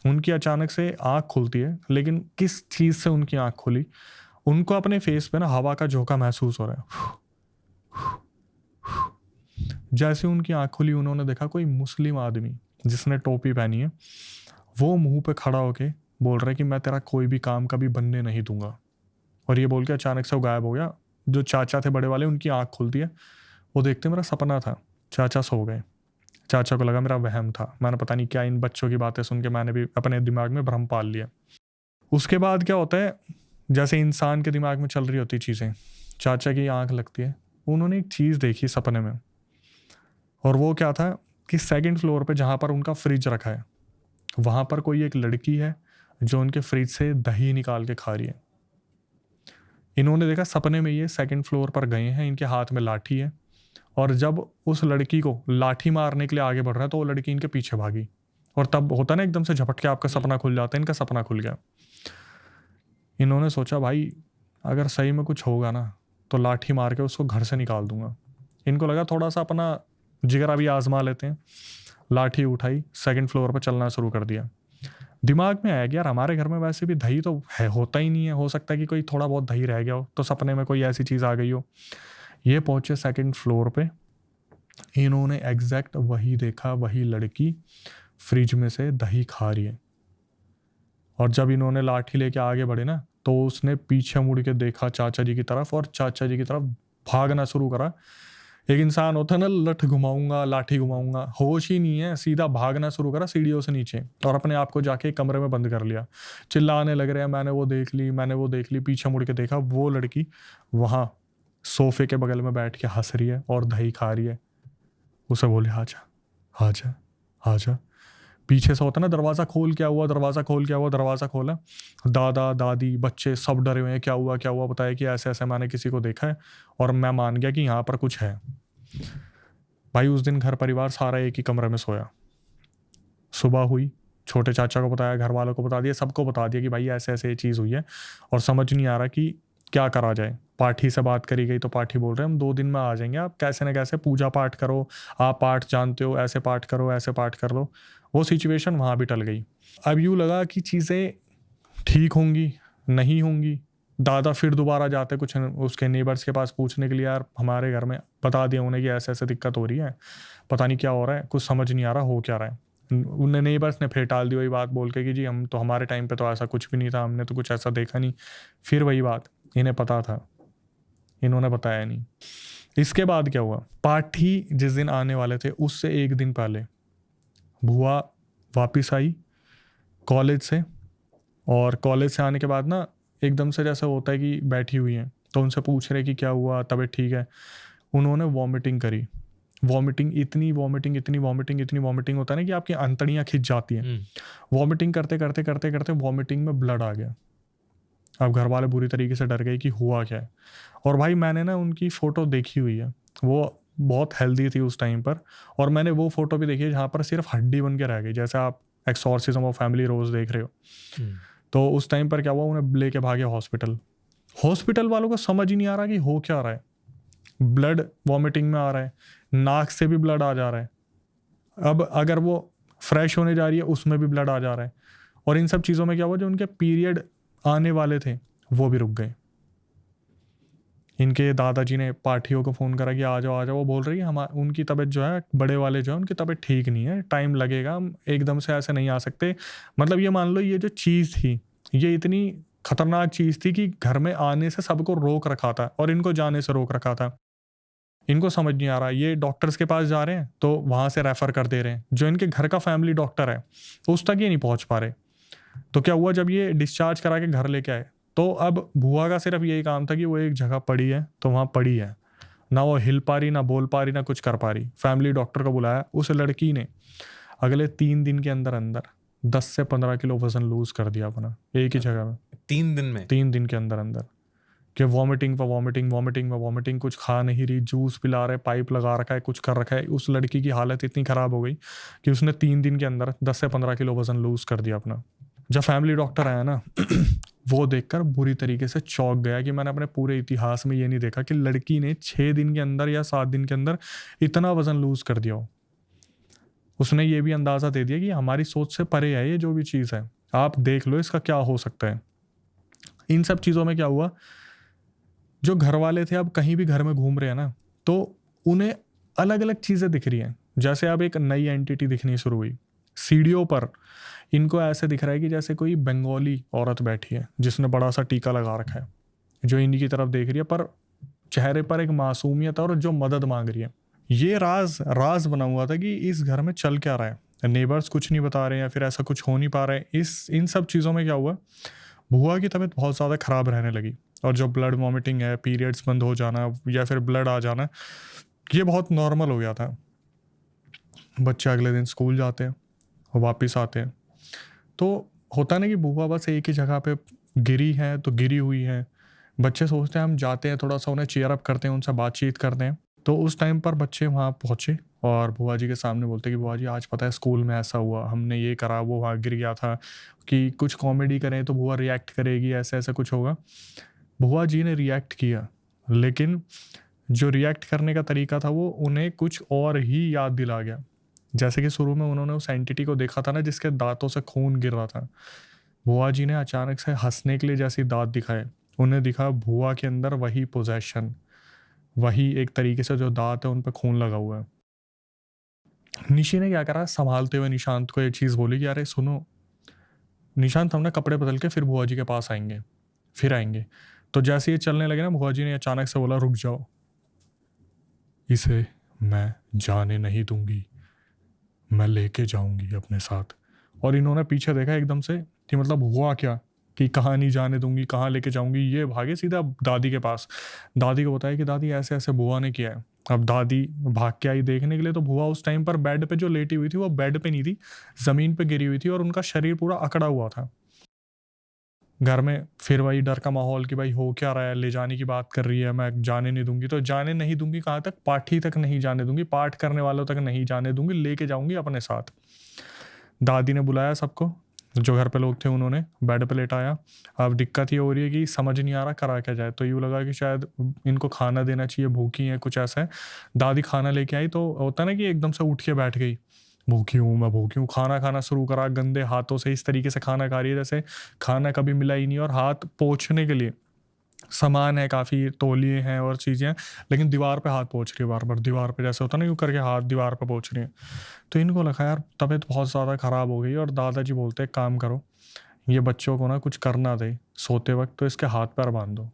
उनकी अचानक से आँख खुलती है, लेकिन किस चीज़ से उनकी आँख खुली, उनको अपने फेस पे ना हवा का झोंका महसूस हो रहा है। जैसे उनकी आँख खुली, उन्होंने देखा कोई मुस्लिम आदमी जिसने टोपी पहनी है, वो मुंह पे खड़ा होके बोल रहा है कि मैं तेरा कोई भी काम कभी बनने नहीं दूंगा। और ये बोल के अचानक से वो गायब हो गया। जो चाचा थे बड़े वाले, उनकी आँख खुलती है, वो देखते मेरा सपना था। चाचा सो गए। चाचा को लगा मेरा वहम था, मैंने पता नहीं क्या, इन बच्चों की बातें सुन के मैंने भी अपने दिमाग में भ्रम पाल लिया। उसके बाद क्या होता है, जैसे इंसान के दिमाग में चल रही होती चीज़ें, चाचा की आँख लगती है। उन्होंने एक चीज़ देखी सपने में, और वो क्या था कि 2nd फ्लोर पे जहाँ पर उनका फ्रिज रखा है, वहाँ पर कोई एक लड़की है जो उनके फ्रिज से दही निकाल के खा रही है। इन्होंने देखा सपने में ये 2nd फ्लोर पर गए हैं, इनके हाथ में लाठी है, और जब उस लड़की को लाठी मारने के लिए आगे बढ़ रहा है तो वो लड़की इनके पीछे भागी। और तब होता ना एकदम से झपट के आपका सपना खुल जाता है, इनका सपना खुल गया। इन्होंने सोचा भाई अगर सही में कुछ होगा ना तो लाठी मार के उसको घर से निकाल दूंगा। इनको लगा थोड़ा सा अपना जिगरा भी आजमा लेते हैं। लाठी उठाई, 2nd फ्लोर पर चलना शुरू कर दिया। दिमाग में आया कि यार हमारे घर में वैसे भी दही तो है, होता ही नहीं है, हो सकता है कि कोई थोड़ा बहुत दही रह गया हो, तो सपने में कोई ऐसी चीज़ आ गई हो। ये पहुंचे 2nd फ्लोर पे, इन्होंने एग्जैक्ट वही देखा, वही लड़की फ्रिज में से दही खा रही है। और जब इन्होंने लाठी लेके आगे बढ़े ना, तो उसने पीछे मुड़ के देखा चाचा जी की तरफ, और चाचा जी की तरफ भागना शुरू करा। एक इंसान होता है ना, लठ घुमाऊंगा, लाठी घुमाऊंगा, होश ही नहीं है, सीधा भागना शुरू करा सीढ़ियों से नीचे, और अपने आप को जाके कमरे में बंद कर लिया। चिल्लाने लग रहे हैं, मैंने वो देख ली, मैंने वो देख ली। पीछे मुड़ के देखा, वो लड़की वहाँ सोफे के बगल में बैठ के हंस रही है और दही खा रही है। उसे बोले आजा आजा आजा। पीछे से होता ना, दरवाज़ा खोल, क्या हुआ, दरवाज़ा खोल, क्या हुआ, दरवाज़ा खोला। दादा दादी बच्चे सब डरे हुए हैं, क्या हुआ क्या हुआ। बताया कि ऐसे ऐसे मैंने किसी को देखा है, और मैं मान गया कि यहाँ पर कुछ है। भाई उस दिन घर परिवार सारा एक ही कमरे में सोया। सुबह हुई, छोटे चाचा को बताया, घर वालों को बता दिया, सबको बता दिया कि भाई ऐसे ऐसे ये चीज़ हुई है, और समझ नहीं आ रहा कि क्या करा जाए। पाठी से बात करी गई तो पाठी बोल रहे हैं हम 2 दिन में आ जाएंगे, आप कैसे न कैसे पूजा पाठ करो, आप पाठ जानते हो, ऐसे पाठ करो, ऐसे पाठ कर लो। वो सिचुएशन वहाँ भी टल गई। अब यूँ लगा कि चीज़ें ठीक होंगी, नहीं होंगी। दादा फिर दोबारा जाते कुछ उसके नेबर्स के पास पूछने के लिए, यार हमारे घर में, बता दिया उन्हें कि ऐसे ऐसे दिक्कत हो रही है, पता नहीं क्या हो रहा है, कुछ समझ नहीं आ रहा हो क्या रहा है। उन्हें नेबर्स ने फिर टाल दी वही बात बोल के कि जी हम तो, हमारे टाइम पे तो ऐसा कुछ भी नहीं था, हमने तो कुछ ऐसा देखा नहीं। फिर वही बात, इन्हें पता था इन्होंने बताया नहीं। इसके बाद क्या हुआ, पाठी जिस दिन आने वाले थे उससे एक दिन पहले बुआ वापस आई कॉलेज से, और कॉलेज से आने के बाद ना एकदम से जैसा होता है कि बैठी हुई हैं, तो उनसे पूछ रहे कि क्या हुआ, तबीयत ठीक है। उन्होंने वॉमिटिंग करी, इतनी वॉमिटिंग होता है ना कि आपकी अंतड़ियाँ खिंच जाती हैं। वॉमिटिंग करते करते वॉमिटिंग में ब्लड आ गया। अब घर वाले बुरी तरीके से डर गए कि हुआ क्या है। और भाई मैंने ना उनकी फ़ोटो देखी हुई है, वो बहुत हेल्दी थी उस टाइम पर, और मैंने वो फ़ोटो भी देखी है जहाँ पर सिर्फ हड्डी बन के रह गई, जैसे आप एक्सॉर्सिज्म ऑफ फैमिली रोज़ देख रहे हो। तो उस टाइम पर क्या हुआ, उन्हें लेके भागे हॉस्पिटल वालों को समझ ही नहीं आ रहा कि हो क्या रहा है। ब्लड वॉमिटिंग में आ रहा है, नाक से भी ब्लड आ जा रहा है, अब अगर वो फ्रेश होने जा रही है उसमें भी ब्लड आ जा रहा है। और इन सब चीज़ों में क्या हुआ, जो उनके पीरियड आने वाले थे वो भी रुक गए। इनके दादाजी ने पार्टियों को फ़ोन करा कि आ जाओ। वो बोल रही है उनकी तबीयत जो है, बड़े वाले जो है उनकी तबीयत ठीक नहीं है, टाइम लगेगा, हम एकदम से ऐसे नहीं आ सकते। मतलब ये मान लो ये जो चीज़ थी ये इतनी खतरनाक चीज़ थी कि घर में आने से सबको रोक रखा था और इनको जाने से रोक रखा था। इनको समझ नहीं आ रहा, ये डॉक्टर्स के पास जा रहे हैं तो वहाँ से रेफ़र कर दे रहे हैं, जो इनके घर का फैमिली डॉक्टर है उस तक ये नहीं पहुँच पा रहे। तो क्या हुआ, जब ये डिस्चार्ज करा के घर लेके आए तो अब बुआ का सिर्फ यही काम था कि वो एक जगह पड़ी है तो वहाँ पड़ी है, ना वो हिल पा रही, ना बोल पा रही, ना कुछ कर पा रही। फैमिली डॉक्टर को बुलाया, उस लड़की ने अगले 3 दिन के अंदर 10 से 15 किलो वजन लूज कर दिया अपना, एक ही जगह में 3 दिन में। 3 दिन के अंदर कि वॉमिटिंग, कुछ खा नहीं रही, जूस पिला रहे, पाइप लगा रखा है, कुछ कर रखा है। उस लड़की की हालत इतनी ख़राब हो गई कि उसने 3 दिन के अंदर 10 से 15 किलो वजन लूज कर दिया अपना। जब फैमिली डॉक्टर आया ना वो देखकर बुरी तरीके से चौंक गया कि मैंने अपने पूरे इतिहास में ये नहीं देखा कि लड़की ने 6 दिन के अंदर या 7 दिन के अंदर इतना वजन लूज कर दिया हो। उसने ये भी अंदाज़ा दे दिया कि हमारी सोच से परे है ये जो भी चीज़ है, आप देख लो इसका क्या हो सकता है। इन सब चीज़ों में क्या हुआ, जो घर वाले थे अब कहीं भी घर में घूम रहे हैं ना तो उन्हें अलग अलग चीज़ें दिख रही हैं। जैसे अब एक नई एंटिटी दिखनी शुरू हुई सीढ़ियों पर, इनको ऐसे दिख रहा है कि जैसे कोई बंगाली औरत बैठी है जिसने बड़ा सा टीका लगा रखा है, जो इन्हीं की तरफ देख रही है, पर चेहरे पर एक मासूमियत और जो मदद मांग रही है। ये राज बना हुआ था कि इस घर में चल क्या रहा है, नेबर्स कुछ नहीं बता रहे हैं या फिर ऐसा कुछ हो नहीं पा रहा है। इन सब चीज़ों में क्या हुआ, बुआ की तबीयत बहुत ज़्यादा ख़राब रहने लगी, और जो ब्लड वॉमिटिंग है, पीरियड्स बंद हो जाना या फिर ब्लड आ जाना, ये बहुत नॉर्मल हो गया था। बच्चे अगले दिन स्कूल जाते हैं और वापस आते हैं, तो होता ना कि बुआ बस एक ही जगह पे गिरी है तो गिरी हुई है। बच्चे सोचते हैं हम जाते हैं, थोड़ा सा उन्हें चीयर अप करते हैं, उनसे बातचीत करते हैं। तो उस टाइम पर बच्चे वहाँ पहुँचे और बुआ जी के सामने बोलते कि बुआ जी आज पता है स्कूल में ऐसा हुआ, हमने ये करा, वो वहाँ गिर गया था, कि कुछ कॉमेडी करें तो बुआ रिएक्ट करेगी, ऐसे ऐसे कुछ होगा। बुआ जी ने रिएक्ट किया, लेकिन जो रिएक्ट करने का तरीका था वो उन्हें कुछ और ही याद दिला गया। जैसे कि शुरू में उन्होंने उस एंटिटी को देखा था ना जिसके दांतों से खून गिर रहा था, बुआ जी ने अचानक से हंसने के लिए जैसे दांत दिखाए, उन्हें दिखा बुआ के अंदर वही पोजेशन, वही एक तरीके से जो दांत है उन पर खून लगा हुआ है। निशी ने क्या करा, संभालते हुए निशांत को ये चीज़ बोली कि अरे सुनो निशांत, हम ना कपड़े बदल के फिर बुआ जी के पास आएंगे, फिर आएंगे। तो जैसे ये चलने लगे ना, बुआ जी ने अचानक से बोला रुक जाओ, इसे मैं जाने नहीं दूंगी, मैं लेके जाऊंगी अपने साथ। और इन्होंने पीछे देखा एकदम से कि मतलब हुआ क्या, कि कहाँ नहीं जाने दूंगी, कहाँ लेके जाऊंगी। ये भागे सीधा दादी के पास, दादी को बताया कि दादी ऐसे ऐसे बुआ ने किया है। अब दादी भाग के आई देखने के लिए, तो बुआ उस टाइम पर बेड पे जो लेटी हुई थी वो बेड पे नहीं थी, ज़मीन पे गिरी हुई थी और उनका शरीर पूरा अकड़ा हुआ था। घर में फिर वही डर का माहौल कि भाई हो क्या रहा है, ले जाने की बात कर रही है, मैं जाने नहीं दूंगी। तो जाने नहीं दूंगी कहाँ तक, पाठी तक नहीं जाने दूंगी, पाठ करने वालों तक नहीं जाने दूंगी, लेके जाऊंगी अपने साथ। दादी ने बुलाया सबको, जो घर पे लोग थे उन्होंने बेड पे लेटाया। अब दिक्कत ये हो रही है कि समझ नहीं आ रहा करा क्या जाए, तो यूँ लगा कि शायद इनको खाना देना चाहिए, भूखी हैं, कुछ ऐसा है। दादी खाना लेके आई तो होता ना कि एकदम से उठ के बैठ गई, भूखी हूँ मैं, भूखी हूँ। खाना खाना शुरू करा, गंदे हाथों से इस तरीके से खाना खा रही है जैसे खाना कभी मिला ही नहीं। और हाथ पोंछने के लिए सामान है, काफ़ी तौलिए हैं और चीज़ें हैं, लेकिन दीवार पे हाथ पोंछ रही है बार बार, दीवार पे जैसे होता ना यूँ करके हाथ दीवार पे पोंछ रही है। तो इनको लगा यार तबीयत बहुत ज़्यादा ख़राब हो गई। और दादाजी बोलते एक काम करो, ये बच्चों को ना कुछ करना दे सोते वक्त, तो इसके हाथ पैर बांध दो।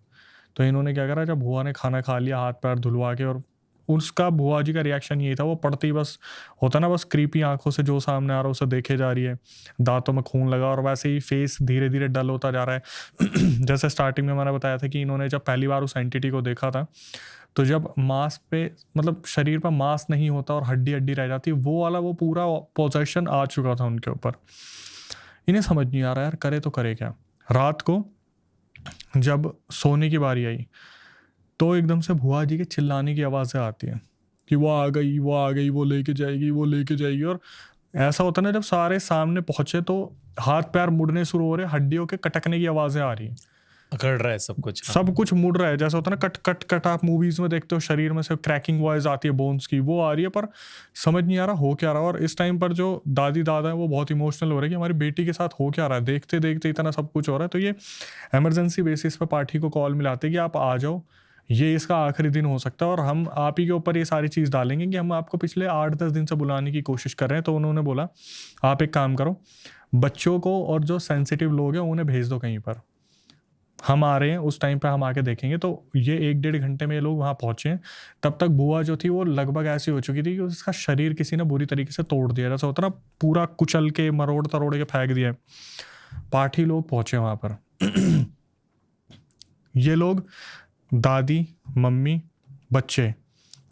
तो इन्होंने क्या करा, जब भुआ ने खाना खा लिया हाथ पैर धुलवा के, और उसका भुआ जी का रिएक्शन यही था, वो पड़ती बस होता ना, बस क्रीपी आंखों से जो सामने आ रहा है उसे देखे जा रही है, दांतों में खून लगा, और वैसे ही फेस धीरे धीरे डल होता जा रहा है। जैसे स्टार्टिंग में मैंने बताया था कि इन्होंने जब पहली बार उस एंटिटी को देखा था, तो जब मांस पे मतलब शरीर पर मांस नहीं होता और हड्डी हड्डी रह जाती, वो वाला वो पूरा पोजेशन आ चुका था उनके ऊपर। इन्हें समझ नहीं आ रहा यार करे तो करे क्या। रात को जब सोने की बारी आई तो एकदम से भुआ जी के चिल्लाने की आवाज़ें आती हैं कि वो आ गई, वो आ गई, वो लेके जाएगी, वो लेके जाएगी। और ऐसा होता ना, जब सारे सामने पहुंचे तो हाथ पैर मुड़ने शुरू हो रहे, हड्डियों के कटकने की आवाज़ें आ रही हैं, अकड़ रहा है सब कुछ। सब कुछ मुड़ रहा है। जैसा होता है ना, कट कट कट, आप मूवीज में देखते हो शरीर में से क्रैकिंग वॉइस आती है बोन्स की, वो आ रही है, पर समझ नहीं आ रहा हो क्या रहा। और इस टाइम पर जो दादी दादा है वो बहुत इमोशनल हो रहे हैं कि हमारी बेटी के साथ हो क्या रहा है, देखते देखते इतना सब कुछ हो रहा है। तो ये इमरजेंसी बेसिस पर पार्टी को कॉल मिलाते कि आप आ जाओ, ये इसका आखिरी दिन हो सकता है, और हम आप ही के ऊपर ये सारी चीज़ डालेंगे कि हम आपको पिछले 8-10 दिन से बुलाने की कोशिश कर रहे हैं। तो उन्होंने बोला आप एक काम करो, बच्चों को और जो सेंसिटिव लोग हैं उन्हें भेज दो कहीं पर, हम आ रहे हैं, उस टाइम पे हम आके देखेंगे। तो ये 1-1.5 घंटे में ये लोग वहाँ पहुँचे हैं। तब तक बुआ जो थी वो लगभग ऐसी हो चुकी थी कि उसका शरीर किसी ने बुरी तरीके से तोड़ दिया, जैसा होता ना पूरा कुचल के मरोड़ तरोड़ के फेंक दिया। पाठी लोग पहुँचे वहाँ पर। ये लोग दादी, मम्मी, बच्चे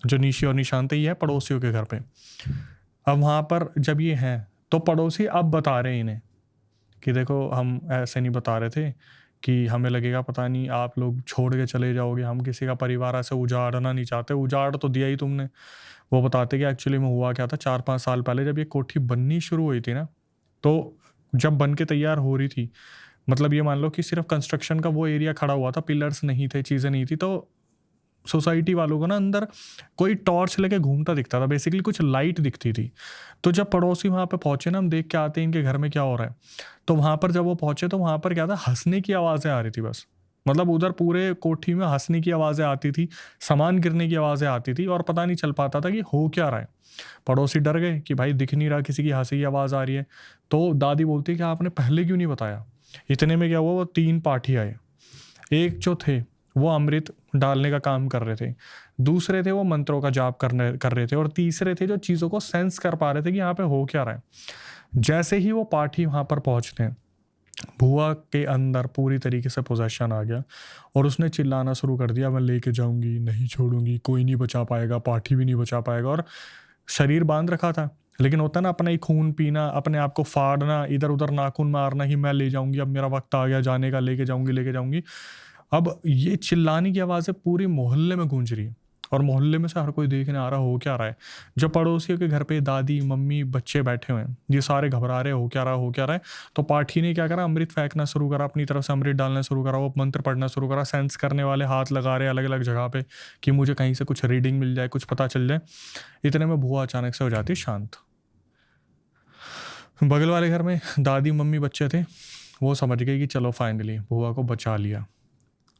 जो निशी और निशांत ही है पड़ोसियों के घर पे। अब वहाँ पर जब ये हैं तो पड़ोसी अब बता रहे हैं इन्हें कि देखो हम ऐसे नहीं बता रहे थे कि हमें लगेगा पता नहीं आप लोग छोड़ के चले जाओगे, हम किसी का परिवार ऐसे उजाड़ना नहीं चाहते, उजाड़ तो दिया ही तुमने। वो बताते कि एक्चुअली में हुआ क्या था, 4-5 साल पहले जब ये कोठी बननी शुरू हुई थी ना, तो जब बन के तैयार हो रही थी, मतलब ये मान लो कि सिर्फ कंस्ट्रक्शन का वो एरिया खड़ा हुआ था, पिलर्स नहीं थे, चीज़ें नहीं थी, तो सोसाइटी वालों को ना अंदर कोई टॉर्च लेके घूमता दिखता था, बेसिकली कुछ लाइट दिखती थी। तो जब पड़ोसी वहाँ पे पहुंचे ना, हम देख के आते हैं इनके घर में क्या हो रहा है, तो वहाँ पर जब वो पहुंचे तो वहाँ पर क्या था, हंसने की आवाज़ें आ रही थी बस। मतलब उधर पूरे कोठी में हंसने की आवाज़ें आती थी, सामान गिरने की आवाज़ें आती थी, और पता नहीं चल पाता था कि हो क्या रहा है। पड़ोसी डर गए कि भाई दिख नहीं रहा, किसी की हंसी की आवाज़ आ रही है। तो दादी बोलती है कि आपने पहले क्यों नहीं बताया। इतने में क्या हुआ, वो 3 पाठी आए। एक जो थे वो अमृत डालने का काम कर रहे थे, दूसरे थे वो मंत्रों का जाप कर रहे थे, और तीसरे थे जो चीज़ों को सेंस कर पा रहे थे कि यहाँ पे हो क्या रहा है। जैसे ही वो पाठी वहाँ पर पहुँचते हैं, भुआ के अंदर पूरी तरीके से पोजेशन आ गया, और उसने चिल्लाना शुरू कर दिया, मैं लेके जाऊंगी, नहीं छोड़ूंगी, कोई नहीं बचा पाएगा, पाठी भी नहीं बचा पाएगा। और शरीर बांध रखा था, लेकिन होता ना अपना ही खून पीना, अपने आप को फाड़ना, इधर उधर नाखून मारना कि मैं ले जाऊंगी, अब मेरा वक्त आ गया जाने का, लेके जाऊंगी लेके जाऊंगी। अब ये चिल्लाने की आवाज़ें पूरी मोहल्ले में गूंज रही है, और मोहल्ले में से हर कोई देखने आ रहा हो क्या रहा है। जब पड़ोसियों के घर पे दादी, मम्मी, बच्चे बैठे हुए हैं, ये सारे घबरा रहे हो क्या रहा, हो क्या रहा है। तो पाठी ने क्या करा, अमृत फेंकना शुरू करा, अपनी तरफ से अमृत डालना शुरू करा, वो मंत्र पढ़ना शुरू करा। सेंस करने वाले हाथ लगा रहे अलग अलग जगह पे कि मुझे कहीं से कुछ रीडिंग मिल जाए, कुछ पता चल जाए। इतने में भुआ अचानक से हो जाती शांत। बगल वाले घर में दादी, मम्मी, बच्चे थे, वो समझ गए कि चलो फाइनली भुआ को बचा लिया।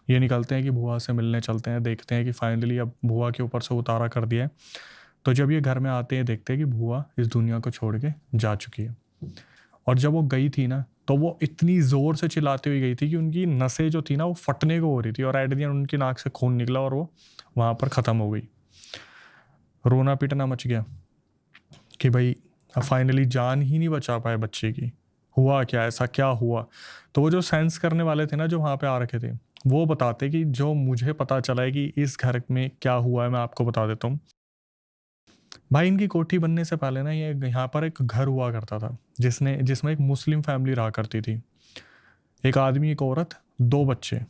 ये निकलते हैं कि भुआ से मिलने चलते हैं, देखते हैं कि फाइनली अब भुआ के ऊपर से उतारा कर दिया है। तो जब ये घर में आते हैं देखते हैं कि भुआ इस दुनिया को छोड़ के जा चुकी है। और जब वो गई थी ना, तो वो इतनी ज़ोर से चिल्लाती हुई गई थी कि उनकी नसें जो थी ना वो फटने को हो रही थी, और एट द एंड उनकी नाक से खून निकला और वो वहाँ पर ख़त्म हो गई। रोना पीटना मच गया कि भाई फाइनली जान ही नहीं बचा पाए बच्चे की, हुआ क्या, ऐसा क्या हुआ। तो वो जो सेंस करने वाले थे ना, जो वहाँ पे आ रखे थे, वो बताते कि जो मुझे पता चला है कि इस घर में क्या हुआ है, मैं आपको बता देता हूँ। भाई इनकी कोठी बनने से पहले ना ये यहाँ पर एक घर हुआ करता था, जिसमें एक मुस्लिम फैमिली रहा करती थी। एक आदमी, एक औरत, 2 बच्चे।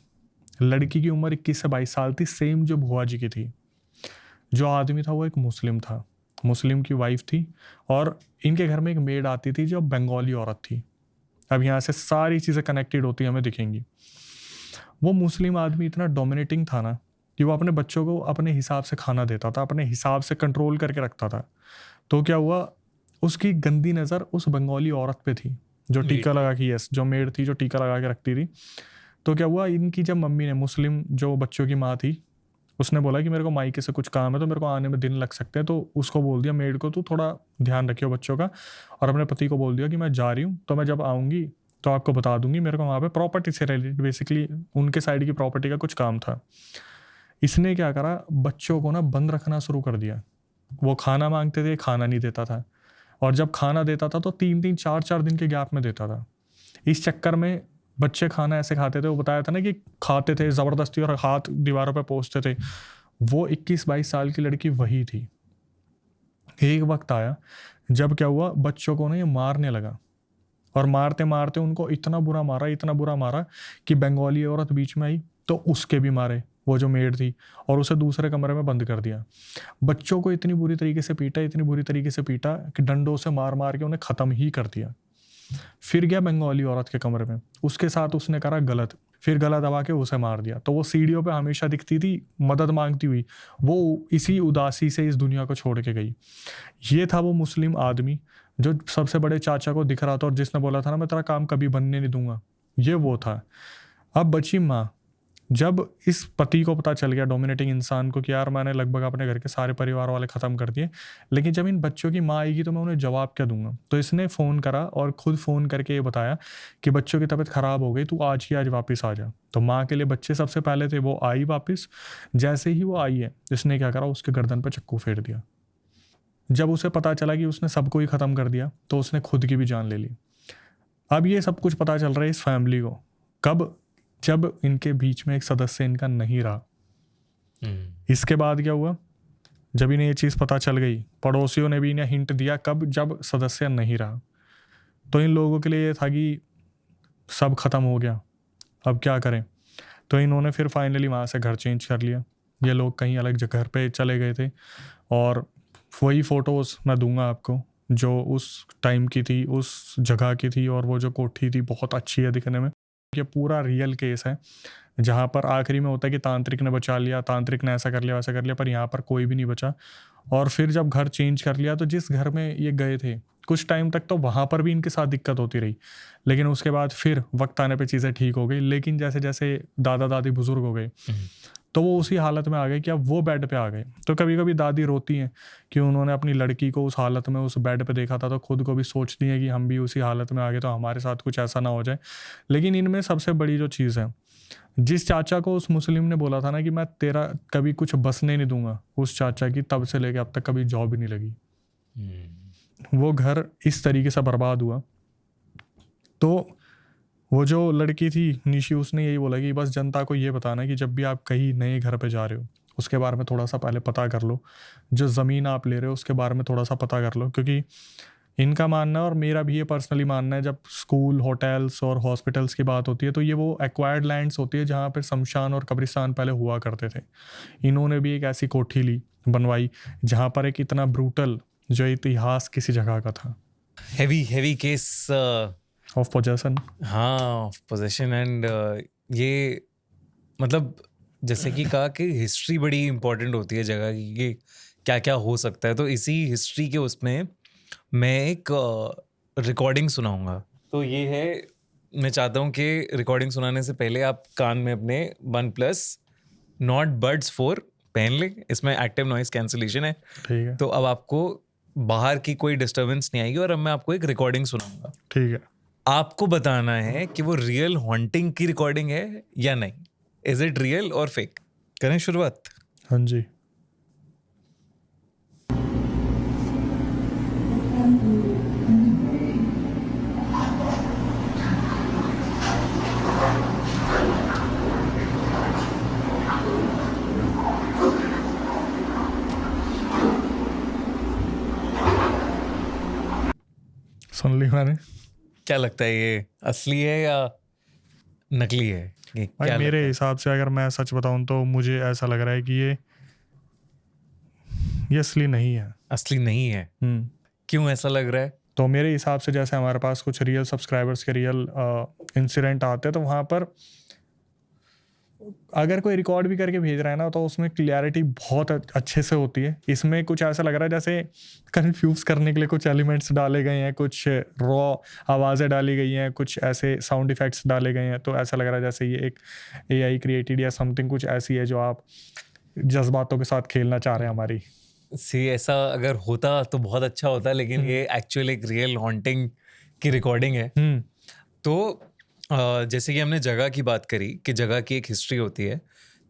लड़की की उम्र 21 से 22 साल थी, सेम जो भुआ जी की थी। जो आदमी था वो एक मुस्लिम था, मुस्लिम की वाइफ थी, और इनके घर में एक मेड आती थी जो बंगाली औरत थी। अब यहाँ से सारी चीज़ें कनेक्टेड होती हमें दिखेंगी। वो मुस्लिम आदमी इतना डोमिनेटिंग था ना कि वो अपने बच्चों को अपने हिसाब से खाना देता था, अपने हिसाब से कंट्रोल करके रखता था। तो क्या हुआ, उसकी गंदी नज़र उस बंगाली औरत पे थी जो टीका लगा के, यस, जो मेड थी जो टीका लगा के रखती थी। तो क्या हुआ, इनकी जब मम्मी ने, मुस्लिम जो बच्चों की माँ थी, उसने बोला कि मेरे को मायके से कुछ काम है तो मेरे को आने में दिन लग सकते हैं। तो उसको बोल दिया मेड को, तू थोड़ा ध्यान रखियो बच्चों का, और अपने पति को बोल दिया कि मैं जा रही हूँ, तो मैं जब आऊँगी तो आपको बता दूंगी। मेरे को वहाँ पे प्रॉपर्टी से रिलेटेड बेसिकली उनके साइड की प्रॉपर्टी का कुछ काम था। इसने क्या करा, बच्चों को ना बंद रखना शुरू कर दिया। वो खाना मांगते थे, खाना नहीं देता था, और जब खाना देता था तो 3-3 4-4 दिन के गैप में देता था। इस चक्कर में बच्चे खाना ऐसे खाते थे, वो बताया था ना कि खाते थे ज़बरदस्ती और हाथ दीवारों पे पोंछते थे। वो 21-22 साल की लड़की वही थी। एक वक्त आया जब क्या हुआ, बच्चों को ना ये मारने लगा, और मारते मारते उनको इतना बुरा मारा कि बंगाली औरत बीच में आई तो उसके भी मारे, वो जो मेड थी, और उसे दूसरे कमरे में बंद कर दिया। बच्चों को इतनी बुरी तरीके से पीटा कि डंडों से मार मार के उन्हें ख़त्म ही कर दिया। फिर गया बंगाली औरत के कमरे में, उसके साथ उसने करा गलत, फिर गला दबा के उसे मार दिया। तो वो सीढ़ियों पे हमेशा दिखती थी मदद मांगती हुई, वो इसी उदासी से इस दुनिया को छोड़ के गई। ये था वो मुस्लिम आदमी जो सबसे बड़े चाचा को दिख रहा था और जिसने बोला था ना मैं तेरा काम कभी बनने नहीं दूंगा, ये वो था। अब बची माँ। जब इस पति को पता चल गया, डोमिनेटिंग इंसान को, कि यार मैंने लगभग अपने घर के सारे परिवार वाले ख़त्म कर दिए, लेकिन जब इन बच्चों की माँ आएगी तो मैं उन्हें जवाब क्या दूंगा। तो इसने फ़ोन करा और खुद फ़ोन करके ये बताया कि बच्चों की तबीयत ख़राब हो गई, तू आज ही आज वापस आ जा। तो माँ के लिए बच्चे सबसे पहले थे, वो आई वापस। जैसे ही वो आई है, इसने क्या करा, उसके गर्दन पर चक्कू फेर दिया। जब उसे पता चला कि उसने सबको ही ख़त्म कर दिया तो उसने खुद की भी जान ले ली। अब ये सब कुछ पता चल रहा है इस फैमिली को कब, जब इनके बीच में एक सदस्य इनका नहीं रहा। इसके बाद क्या हुआ, जब इन्हें ये चीज़ पता चल गई, पड़ोसियों ने भी इन्हें हिंट दिया, कब, जब सदस्य नहीं रहा। तो इन लोगों के लिए ये था कि सब खत्म हो गया, अब क्या करें। तो इन्होंने फिर फाइनली वहाँ से घर चेंज कर लिया। ये लोग कहीं अलग जगह पे चले गए थे, और वही फ़ोटोज़ मैं दूंगा आपको जो उस टाइम की थी, उस जगह की थी, और वो जो कोठी थी बहुत अच्छी है दिखने में। ये पूरा रियल केस है, जहाँ पर आखिरी में होता है कि तांत्रिक ने बचा लिया, तांत्रिक ने ऐसा कर लिया वैसा कर लिया, पर यहाँ पर कोई भी नहीं बचा। और फिर जब घर चेंज कर लिया तो जिस घर में ये गए थे कुछ टाइम तक तो वहाँ पर भी इनके साथ दिक्कत होती रही, लेकिन उसके बाद फिर वक्त आने पे चीज़ें ठीक हो गई। लेकिन जैसे जैसे दादा दादी बुजुर्ग हो गए तो वो उसी हालत में आ गए कि अब वो बेड पे आ गए। तो कभी कभी दादी रोती हैं कि उन्होंने अपनी लड़की को उस हालत में उस बेड पे देखा था, तो खुद को भी सोचती हैं कि हम भी उसी हालत में आ गए तो हमारे साथ कुछ ऐसा ना हो जाए। लेकिन इनमें सबसे बड़ी जो चीज़ है, जिस चाचा को उस मुस्लिम ने बोला था ना कि मैं तेरा कभी कुछ बसने नहीं दूंगा, उस चाचा की तब से लेके अब तक कभी जॉब ही नहीं लगी। वो घर इस तरीके से बर्बाद हुआ। तो वो जो लड़की थी निशी, उसने यही बोला कि बस जनता को ये बताना कि जब भी आप कहीं नए घर पे जा रहे हो उसके बारे में थोड़ा सा पहले पता कर लो, जो ज़मीन आप ले रहे हो उसके बारे में थोड़ा सा पता कर लो। क्योंकि इनका मानना है और मेरा भी ये पर्सनली मानना है, जब स्कूल, होटल्स और हॉस्पिटल्स की बात होती है तो ये वो एक्वायर्ड लैंड्स होती है जहाँ पर शमशान और कब्रिस्तान पहले हुआ करते थे। इन्होंने भी एक ऐसी कोठी ली, बनवाई, जहाँ पर एक इतना ब्रूटल जो इतिहास किसी जगह का था। Heavy case of possession. हाँ, ऑफ पोजेशन। एंड ये मतलब जैसे कि कहा कि हिस्ट्री बड़ी इंपॉर्टेंट होती है जगह की, कि क्या क्या हो सकता है। तो इसी हिस्ट्री के उसमें मैं एक रिकॉर्डिंग सुनाऊंगा। तो ये है, मैं चाहता हूँ कि रिकॉर्डिंग सुनाने से पहले आप कान में अपने OnePlus Nord Buds 4 पहन लें। इसमें एक्टिव नॉइस कैंसिलेशन है, ठीक है। तो अब आपको बाहर की कोई डिस्टर्बेंस नहीं आएगी। और अब मैं आपको एक रिकॉर्डिंग सुनाऊंगा। ठीक है। आपको बताना है कि वो रियल हॉन्टिंग की रिकॉर्डिंग है या नहीं। इज इट रियल और फेक? करें शुरुआत? हाँ जी। सुन ली मैंने। क्या लगता है, ये असली है या नकली है? ये भाई क्या मेरे लगता हिसाब से अगर मैं सच बताऊं तो मुझे ऐसा लग रहा है कि ये असली नहीं है। है? असली नहीं है? क्यों ऐसा लग रहा है? तो मेरे हिसाब से जैसे हमारे पास कुछ रियल सब्सक्राइबर्स के रियल इंसिडेंट आते हैं तो वहाँ पर अगर कोई रिकॉर्ड भी करके भेज रहा है ना तो उसमें क्लियरिटी बहुत अच्छे से होती है। इसमें कुछ ऐसा लग रहा है जैसे कन्फ्यूज करने के लिए कुछ एलिमेंट्स डाले गए हैं, कुछ रॉ आवाज़ें डाली गई हैं, कुछ ऐसे साउंड इफेक्ट्स डाले गए हैं। तो ऐसा लग रहा है जैसे ये एक AI क्रिएटेड या समथिंग कुछ ऐसी है जो आप जज्बातों के साथ खेलना चाह रहे हैं हमारी। सी ऐसा अगर होता तो बहुत अच्छा होता, लेकिन ये एक्चुअल एक रियल हॉन्टिंग की रिकॉर्डिंग है। तो जैसे कि हमने जगह की बात करी कि जगह की एक हिस्ट्री होती है,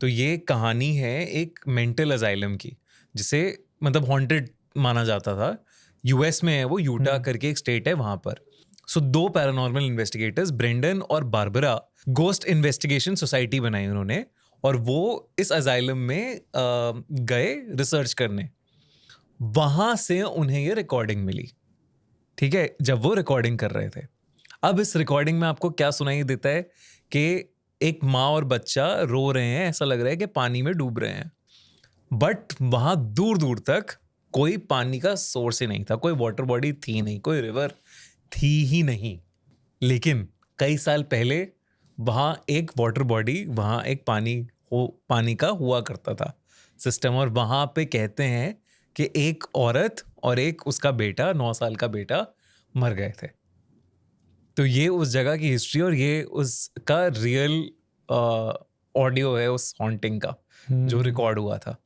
तो ये कहानी है एक मेंटल अजाइलम की, जिसे मतलब हॉन्टेड माना जाता था। यूएस में है वो, यूटा करके एक स्टेट है वहां पर। सो 2 पैरानॉर्मल इन्वेस्टिगेटर्स, ब्रेंडन और बारबरा, गोस्ट इन्वेस्टिगेशन सोसाइटी बनाई उन्होंने, और वो इस अजाइलम में गए रिसर्च करने। वहां से उन्हें ये रिकॉर्डिंग मिली, ठीक है, जब वो रिकॉर्डिंग कर रहे थे। अब इस रिकॉर्डिंग में आपको क्या सुनाई देता है कि एक माँ और बच्चा रो रहे हैं, ऐसा लग रहा है कि पानी में डूब रहे हैं, बट वहां दूर दूर तक कोई पानी का सोर्स ही नहीं था, कोई वाटर बॉडी थी नहीं, कोई रिवर थी ही नहीं। लेकिन कई साल पहले वहां एक वाटर बॉडी, वहां एक पानी का हुआ करता था सिस्टम, और वहां पे कहते हैं कि एक औरत और एक उसका बेटा, 9 साल का बेटा, मर गए थे। तो ये उस जगह की हिस्ट्री, और ये उसका रियल ऑडियो है उस हॉन्टिंग का जो रिकॉर्ड हुआ था।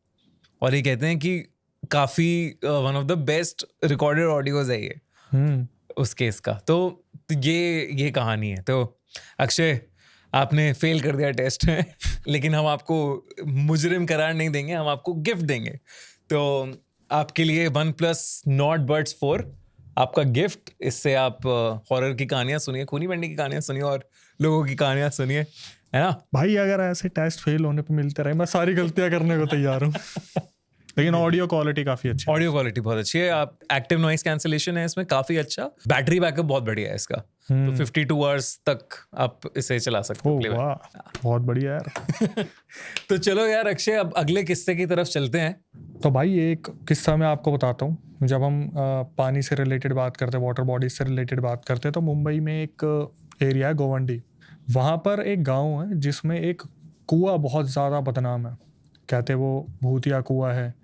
और ये कहते हैं कि काफी one of the best recorded audios है ये उस केस का। तो ये कहानी है। तो अक्षय, आपने फेल कर दिया टेस्ट में लेकिन हम आपको मुजरिम करार नहीं देंगे, हम आपको गिफ्ट देंगे। तो आपके लिए 1+ नॉट बर्ड्स 4 आपका गिफ्ट। इससे आप हॉरर की कहानियां सुनिए, खूनी मंडी की कहानियां सुनिए और लोगों की कहानियां सुनिए, है ना भाई? अगर ऐसे टेस्ट फेल होने पे मिलते रहे, मैं सारी गलतियां करने को तैयार हूँ। लेकिन ऑडियो क्वालिटी काफी अच्छी है। ऑडियो क्वालिटी बहुत अच्छी है। आप एक्टिव नॉइस कैंसिलेशन है इसमें काफी अच्छा, बैटरी बैकअप बहुत बढ़िया है इसका, तो 52 आवर्स तक आप इसे चला सकते हो। वाह, बहुत बढ़िया यार। तो चलो यार अक्षय, अब अगले किस्से की तरफ चलते हैं। तो भाई एक किस्सा मैं आपको बताता हूँ। जब हम पानी से रिलेटेड बात करते हैं, वाटर बॉडीज से रिलेटेड बात करते हैं, तो मुंबई में एक एरिया है गोवंडी। वहाँ पर एक गांव है जिसमें एक कुआं बहुत ज़्यादा बदनाम है, कहते वो भूतिया कुआं है।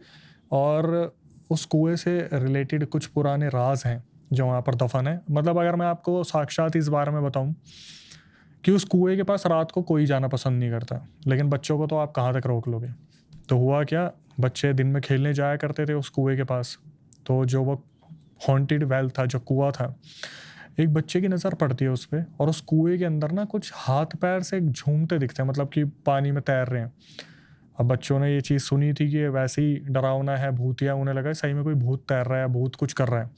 और उस कुएं से रिलेटेड कुछ पुराने राज हैं जो वहाँ पर दफन है। मतलब अगर मैं आपको साक्षात इस बारे में बताऊं कि उस कुएं के पास रात को कोई जाना पसंद नहीं करता, लेकिन बच्चों को तो आप कहाँ तक रोक लोगे। तो हुआ क्या, बच्चे दिन में खेलने जाया करते थे उस कुएं के पास। तो जो वो हॉन्टेड वेल था, जो कुआं था, एक बच्चे की नज़र पड़ती है उस पर, और उस कुएं के अंदर ना कुछ हाथ पैर से झूमते दिखते हैं, मतलब कि पानी में तैर रहे हैं। अब बच्चों ने ये चीज़ सुनी थी कि वैसे ही डरावना है, भूतिया, उन्हें लगा सही में कोई भूत तैर रहा है, भूत कुछ कर रहा है।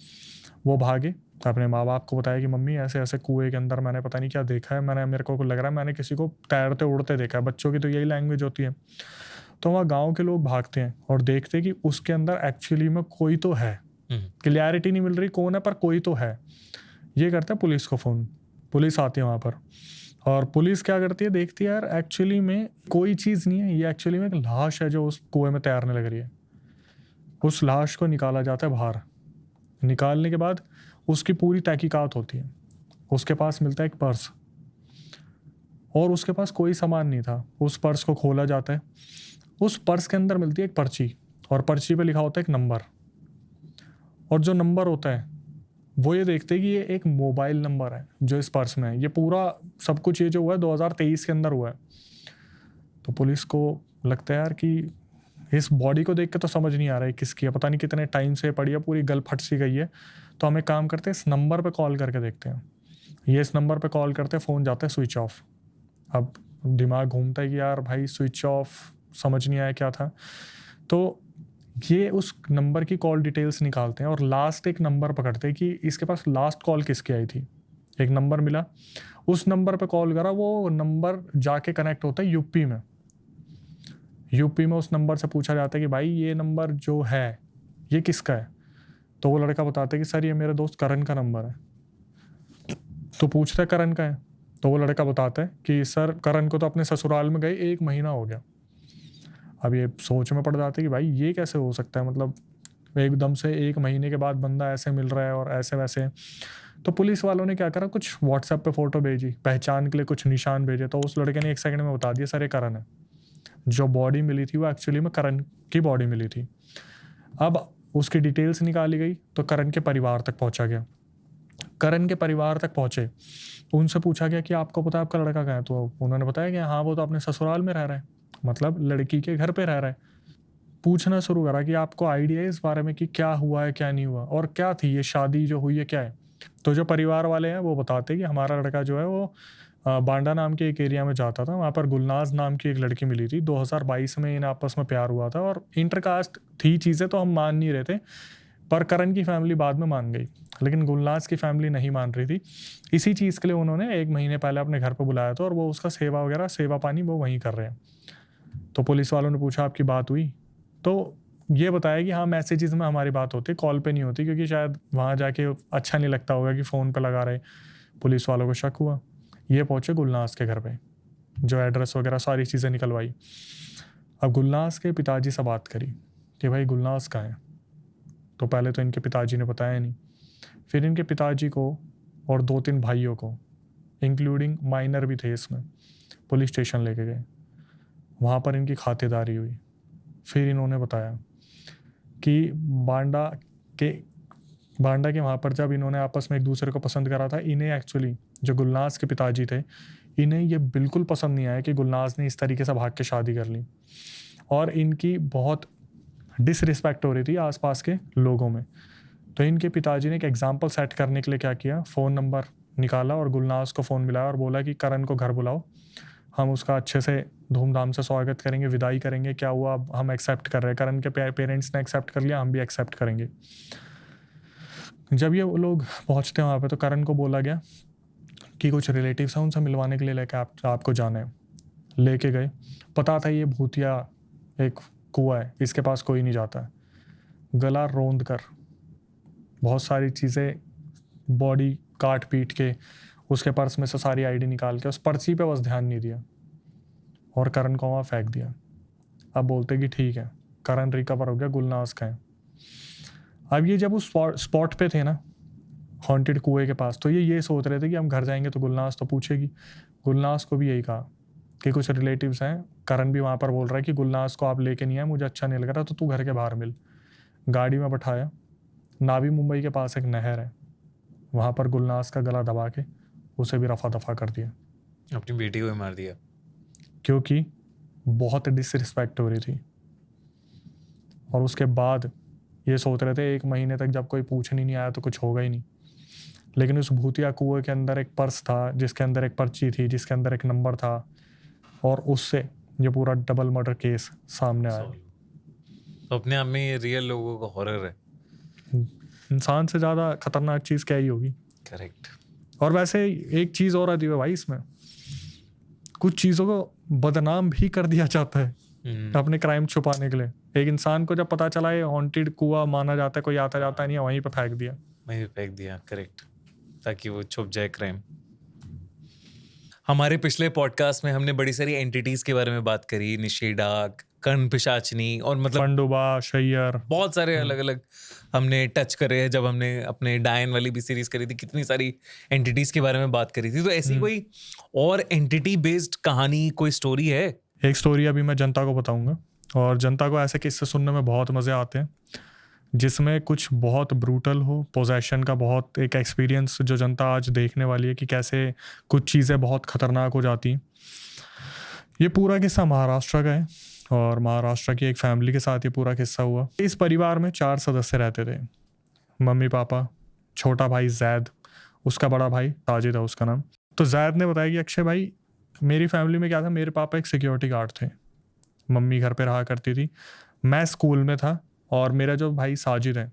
वो भागे, अपने माँ बाप को बताया कि मम्मी ऐसे ऐसे कुएं के अंदर मैंने पता नहीं क्या देखा है, मेरे को लग रहा है मैंने किसी को तैरते उड़ते देखा है। बच्चों की तो यही लैंग्वेज होती है। तो वहाँ गाँव के लोग भागते हैं और देखते कि उसके अंदर एक्चुअली में कोई तो है। क्लियरिटी नहीं मिल रही कौन है, पर कोई तो है। ये करता है पुलिस को फ़ोन, पुलिस आती है वहाँ पर, और पुलिस क्या करती है, देखती है यार एक्चुअली में कोई चीज़ नहीं है, ये एक्चुअली में एक लाश है जो उस कुएं में तैरने लग रही है। उस लाश को निकाला जाता है बाहर। निकालने के बाद उसकी पूरी तहकीकात होती है। उसके पास मिलता है एक पर्स, और उसके पास कोई सामान नहीं था। उस पर्स को खोला जाता है, उस पर्स के अंदर मिलती है एक पर्ची, और पर्ची पे लिखा होता है एक नंबर। और जो नंबर होता है वो ये देखते हैं कि ये एक मोबाइल नंबर है जो इस पर्स में है। ये पूरा सब कुछ ये जो हुआ है 2023 के अंदर हुआ है। तो पुलिस को लगता है यार कि इस बॉडी को देख के तो समझ नहीं आ रहा है किसकी है, पता नहीं कितने टाइम से पड़ी है, पूरी गल फट सी गई है। तो हम एक काम करते हैं, इस नंबर पे कॉल करके देखते हैं। ये इस नंबर पे कॉल करते हैं, फ़ोन जाता है स्विच ऑफ। अब दिमाग घूमता है कि यार भाई स्विच ऑफ, समझ नहीं आया क्या था। तो ये उस नंबर की कॉल डिटेल्स निकालते हैं और लास्ट एक नंबर पकड़ते हैं कि इसके पास लास्ट कॉल किसकी आई थी। एक नंबर मिला, उस नंबर पे कॉल करा, वो नंबर जाके कनेक्ट होता है यूपी में। यूपी में उस नंबर से पूछा जाता है कि भाई ये नंबर जो है ये किसका है। तो वो लड़का बताता है कि सर ये मेरे दोस्त करण का नंबर है। तो पूछता है करण का है, तो वो लड़का बताता है कि सर करण को तो अपने ससुराल में गए 1 महीना हो गया। अब ये सोच में पड़ जाते कि भाई ये कैसे हो सकता है, मतलब एकदम से 1 महीने के बाद बंदा ऐसे मिल रहा है और ऐसे वैसे। तो पुलिस वालों ने क्या करा, कुछ व्हाट्सएप पे फ़ोटो भेजी, पहचान के लिए कुछ निशान भेजे। तो उस लड़के ने 1 सेकंड में बता दिया सर ये करण है। जो बॉडी मिली थी वो एक्चुअली में करण की बॉडी मिली थी। अब उसकी डिटेल्स निकाली गई तो करण के परिवार तक पहुँचा गया। करण के परिवार तक पहुँचे, उनसे पूछा गया कि आपको पता है आपका लड़का कहाँ है। तो उन्होंने बताया कि हाँ वो तो अपने ससुराल में रह रहा है, मतलब लड़की के घर पे रह रहा है। पूछना शुरू करा कि आपको आइडिया है इस बारे में कि क्या हुआ है क्या नहीं हुआ, और क्या थी ये शादी जो हुई है क्या है। तो जो परिवार वाले हैं वो बताते हैं कि हमारा लड़का जो है वो बांडा नाम के एक एरिया में जाता था, वहाँ पर गुलनाज नाम की एक लड़की मिली थी, 2022 में इन आपस में प्यार हुआ था और इंटरकास्ट थी चीज़ें, तो हम मान नहीं रहे थे, पर करण की फैमिली बाद में मान गई, लेकिन गुलनाज की फैमिली नहीं मान रही थी। इसी चीज़ के लिए उन्होंने 1 महीने पहले अपने घर पर बुलाया था और वो उसका सेवा वगैरह सेवा पानी वो वहीं कर रहे हैं। तो पुलिस वालों ने पूछा आपकी बात हुई, तो ये बताया कि हाँ मैसेजेस में हमारी बात होती है, कॉल पे नहीं होती, क्योंकि शायद वहाँ जाके अच्छा नहीं लगता होगा कि फ़ोन पे लगा रहे। पुलिस वालों को शक हुआ, ये पहुँचे गुलनाज के घर पे, जो एड्रेस वगैरह सारी चीज़ें निकलवाई। अब गुलनाज के पिताजी से बात करी कि भाई गुलनाज कहाँ है, तो पहले तो इनके पिताजी ने बताया नहीं, फिर इनके पिताजी को और 2-3 भाइयों को, इंक्लूडिंग माइनर भी थे इसमें, पुलिस स्टेशन लेके गए। वहाँ पर इनकी खातिरदारी हुई। फिर इन्होंने बताया कि बांडा के वहाँ पर जब इन्होंने आपस में एक दूसरे को पसंद करा था, इन्हें एक्चुअली जो गुलनाज के पिताजी थे, इन्हें ये बिल्कुल पसंद नहीं आया कि गुलनाज ने इस तरीके से भाग के शादी कर ली, और इनकी बहुत डिसरिस्पेक्ट हो रही थी आसपास के लोगों में। तो इनके पिताजी ने एक एग्जाम्पल सेट करने के लिए क्या किया, फ़ोन नंबर निकाला और गुलनाज को फ़ोन मिलाया और बोला कि करण को घर बुलाओ, हम उसका अच्छे से धूमधाम से स्वागत करेंगे, विदाई करेंगे, क्या हुआ अब हम एक्सेप्ट कर रहे हैं, करण के पेरेंट्स ने एक्सेप्ट कर लिया, हम भी एक्सेप्ट करेंगे। जब ये लोग पहुंचते हैं वहाँ पे, तो करण को बोला गया कि कुछ रिलेटिव्स हैं, उनसे मिलवाने के लिए लेके आपको जाना है। लेके गए, पता था ये भूतिया एक कुआं है, इसके पास कोई नहीं जाता है। गला रोंद कर बहुत सारी चीज़ें, बॉडी काट पीट के, उसके पर्स में से सारी आईडी निकाल के, उस पर्ची पे बस ध्यान नहीं दिया और करण को वहाँ फेंक दिया। अब बोलते कि ठीक है करण रिकवर हो गया, गुलनाज का है। अब ये जब उस स्पॉट पे थे ना, हॉन्टेड कुएं के पास, तो ये सोच रहे थे कि हम घर जाएंगे तो गुलनाज तो पूछेगी। गुलनाज को भी यही कहा कि कुछ रिलेटिव्स हैं, करण भी वहाँ पर बोल रहा है कि गुलनाज को आप लेके नहीं आए, मुझे अच्छा नहीं लग रहा, तो तू घर के बाहर मिल। गाड़ी में बैठाया, नावी मुंबई के पास एक नहर है, वहाँ पर गुलनाज का गला दबा के उसे भी रफा दफा कर दिया, अपनी बेटी को ही मार दिया, क्योंकि बहुत डिसरिस्पेक्ट हो रही थी। और उसके बाद ये सोच रहे थे 1 महीने तक जब कोई पूछने नहीं आया तो कुछ होगा ही नहीं, लेकिन उस भूतिया कुएं के अंदर एक पर्स था, जिसके अंदर एक पर्ची थी, जिसके अंदर एक नंबर था, और उससे ये पूरा डबल मर्डर केस सामने आया। तो अपने आप में ये रियल लोगों का हॉरर है। इंसान से ज़्यादा खतरनाक चीज़ क्या ही होगी। करेक्ट। और वैसे एक चीज़ और आती है भाई, इसमें कुछ चीज़ों को बदनाम भी कर दिया जाता है अपने क्राइम छुपाने के लिए। एक इंसान को जब पता चला ये हॉन्टेड कुआं माना जाता है, कोई आता जाता नहीं है, वहीं पे फेंक दिया। करेक्ट, ताकि वो छुप जाए क्राइम। हमारे पिछले पॉडकास्ट में हमने बड़ी सारी एंटिटीज के बारे में बात करी, निषेधा, कर्ण पिशाचनी, और मतलब पंडुबा, शैयर, बहुत सारे अलग अलग हमने टच करे हैं। जब हमने अपने डायन वाली भी सीरीज करी थी, कितनी सारी एंटिटीज के बारे में बात करी थी। तो ऐसी कोई और एंटिटी बेस्ड कहानी, कोई स्टोरी है? एक स्टोरी अभी मैं जनता को बताऊंगा, और जनता को ऐसे किस्से सुनने में बहुत मज़े आते हैं जिसमें कुछ बहुत ब्रूटल हो, पोजेशन का बहुत एक एक्सपीरियंस जो जनता आज देखने वाली है कि कैसे कुछ चीज़ें बहुत ख़तरनाक हो जाती हैं। ये पूरा किस्सा महाराष्ट्र का है, और महाराष्ट्र की एक फैमिली के साथ ये पूरा किस्सा हुआ। इस परिवार में 4 सदस्य रहते थे, मम्मी पापा, छोटा भाई जैद, उसका बड़ा भाई साजिद है उसका नाम। तो जैद ने बताया कि अक्षय भाई, मेरी फैमिली में क्या था, मेरे पापा एक सिक्योरिटी गार्ड थे, मम्मी घर पे रहा करती थी, मैं स्कूल में था, और मेरा जो भाई साजिद है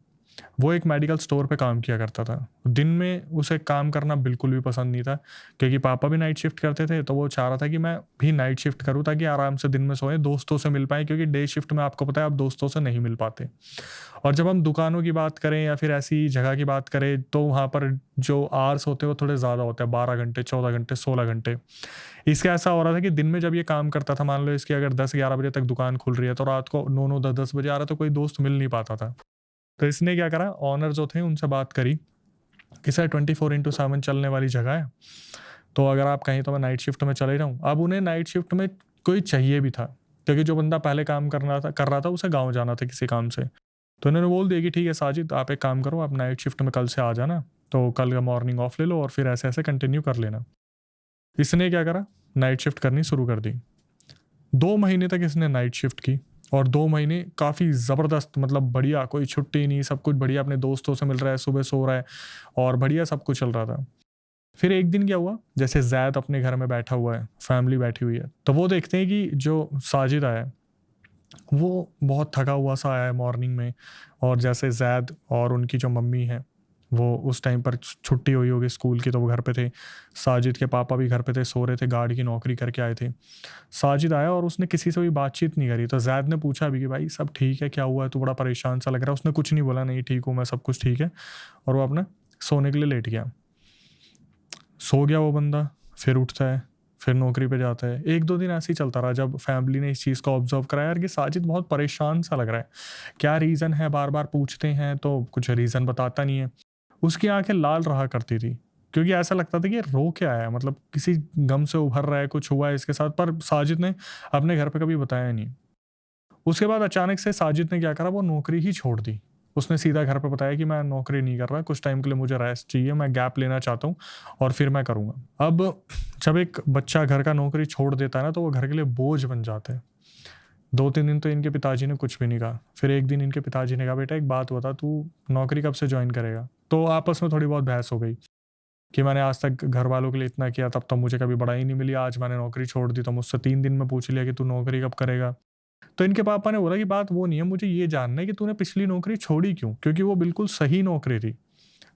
वो एक मेडिकल स्टोर पे काम किया करता था। दिन में उसे काम करना बिल्कुल भी पसंद नहीं था, क्योंकि पापा भी नाइट शिफ्ट करते थे, तो वो चाह रहा था कि मैं भी नाइट शिफ्ट करूँ ताकि आराम से दिन में सोए, दोस्तों से मिल पाए, क्योंकि डे शिफ्ट में आपको पता है आप दोस्तों से नहीं मिल पाते। और जब हम दुकानों की बात करें या फिर ऐसी जगह की बात करें, तो वहाँ पर जो आवर्स होते हैं वो थोड़े ज़्यादा होते हैं, 12 घंटे, 14 घंटे, 16 घंटे। इसका ऐसा हो रहा था कि दिन में जब ये काम करता था, मान लो इसकी अगर 10-11 बजे तक दुकान खुल रही है, तो रात को 9-9, 10-10 बजे आ रहा, तो कोई दोस्त मिल नहीं पाता था। तो इसने क्या करा, ऑनर जो थे उनसे बात करी कि सर 24/7 चलने वाली जगह है, तो अगर आप कहीं तो मैं नाइट शिफ्ट में चले जाऊँ। अब उन्हें नाइट शिफ्ट में कोई चाहिए भी था, क्योंकि जो बंदा पहले काम कर रहा था उसे गाँव जाना था किसी काम से। तो उन्होंने बोल दिया कि ठीक है साजिद, आप एक काम करो, आप नाइट शिफ्ट में कल से आ जाना, तो कल का मॉर्निंग ऑफ ले लो और फिर ऐसे ऐसे कंटिन्यू कर लेना। इसने क्या करा, नाइट शिफ्ट करनी शुरू कर दी। 2 महीने तक इसने नाइट शिफ्ट की, और 2 महीने काफ़ी ज़बरदस्त, मतलब बढ़िया, कोई छुट्टी नहीं, सब कुछ बढ़िया, अपने दोस्तों से मिल रहा है, सुबह सो रहा है और बढ़िया सब कुछ चल रहा था। फिर एक दिन क्या हुआ, जैसे जैद अपने घर में बैठा हुआ है, फैमिली बैठी हुई है, तो वो देखते हैं कि जो साजिद आया वो बहुत थका हुआ सा आया है मॉर्निंग में। और जैसे जैद और उनकी जो मम्मी है वो उस टाइम पर छुट्टी हुई होगी स्कूल की, तो वो घर पे थे। साजिद के पापा भी घर पे थे, सो रहे थे, गार्ड की नौकरी करके आए थे। साजिद आया और उसने किसी से भी बातचीत नहीं करी। तो जैद ने पूछा भी कि भाई सब ठीक है, क्या हुआ है, तू बड़ा परेशान सा लग रहा है। उसने कुछ नहीं बोला, नहीं ठीक हूँ मैं, सब कुछ ठीक है। और वो अपना सोने के लिए लेट गया। सो गया वो बंदा, फिर उठता है, फिर नौकरी पे जाता है। 1-2 दिन ऐसे ही चलता रहा। जब फैमिली ने इस चीज़ को ऑब्जर्व कराया यार कि साजिद बहुत परेशान सा लग रहा है, क्या रीज़न है, बार बार पूछते हैं तो कुछ रीज़न बताता नहीं है। उसकी आंखें लाल रहा करती थी क्योंकि ऐसा लगता था कि ये रो क्या आया, मतलब किसी गम से उभर रहा है, कुछ हुआ है इसके साथ। पर साजिद ने अपने घर पे कभी बताया नहीं। उसके बाद अचानक से साजिद ने क्या करा, वो नौकरी ही छोड़ दी। उसने सीधा घर पे बताया कि मैं नौकरी नहीं कर रहा, कुछ टाइम के लिए मुझे रेस्ट चाहिए, मैं गैप लेना चाहता हूँ और फिर मैं करूँगा। अब जब एक बच्चा घर का नौकरी छोड़ देता है ना, तो वो घर के लिए बोझ बन जाता है। 2-3 दिन तो इनके पिताजी ने कुछ भी नहीं कहा। फिर एक दिन इनके पिताजी ने कहा, बेटा एक बात बता, तू नौकरी कब से ज्वाइन करेगा। तो आपस में थोड़ी बहुत बहस हो गई कि मैंने आज तक घर वालों के लिए इतना किया, तब तो मुझे कभी बड़ा ही नहीं मिली, आज मैंने नौकरी छोड़ दी तो मुझसे 3 दिन में पूछ लिया कि तू नौकरी कब करेगा। तो इनके पापा ने बोला कि बात वो नहीं है, मुझे ये जानना है कि तूने पिछली नौकरी छोड़ी क्यों, क्योंकि वो बिल्कुल सही नौकरी थी,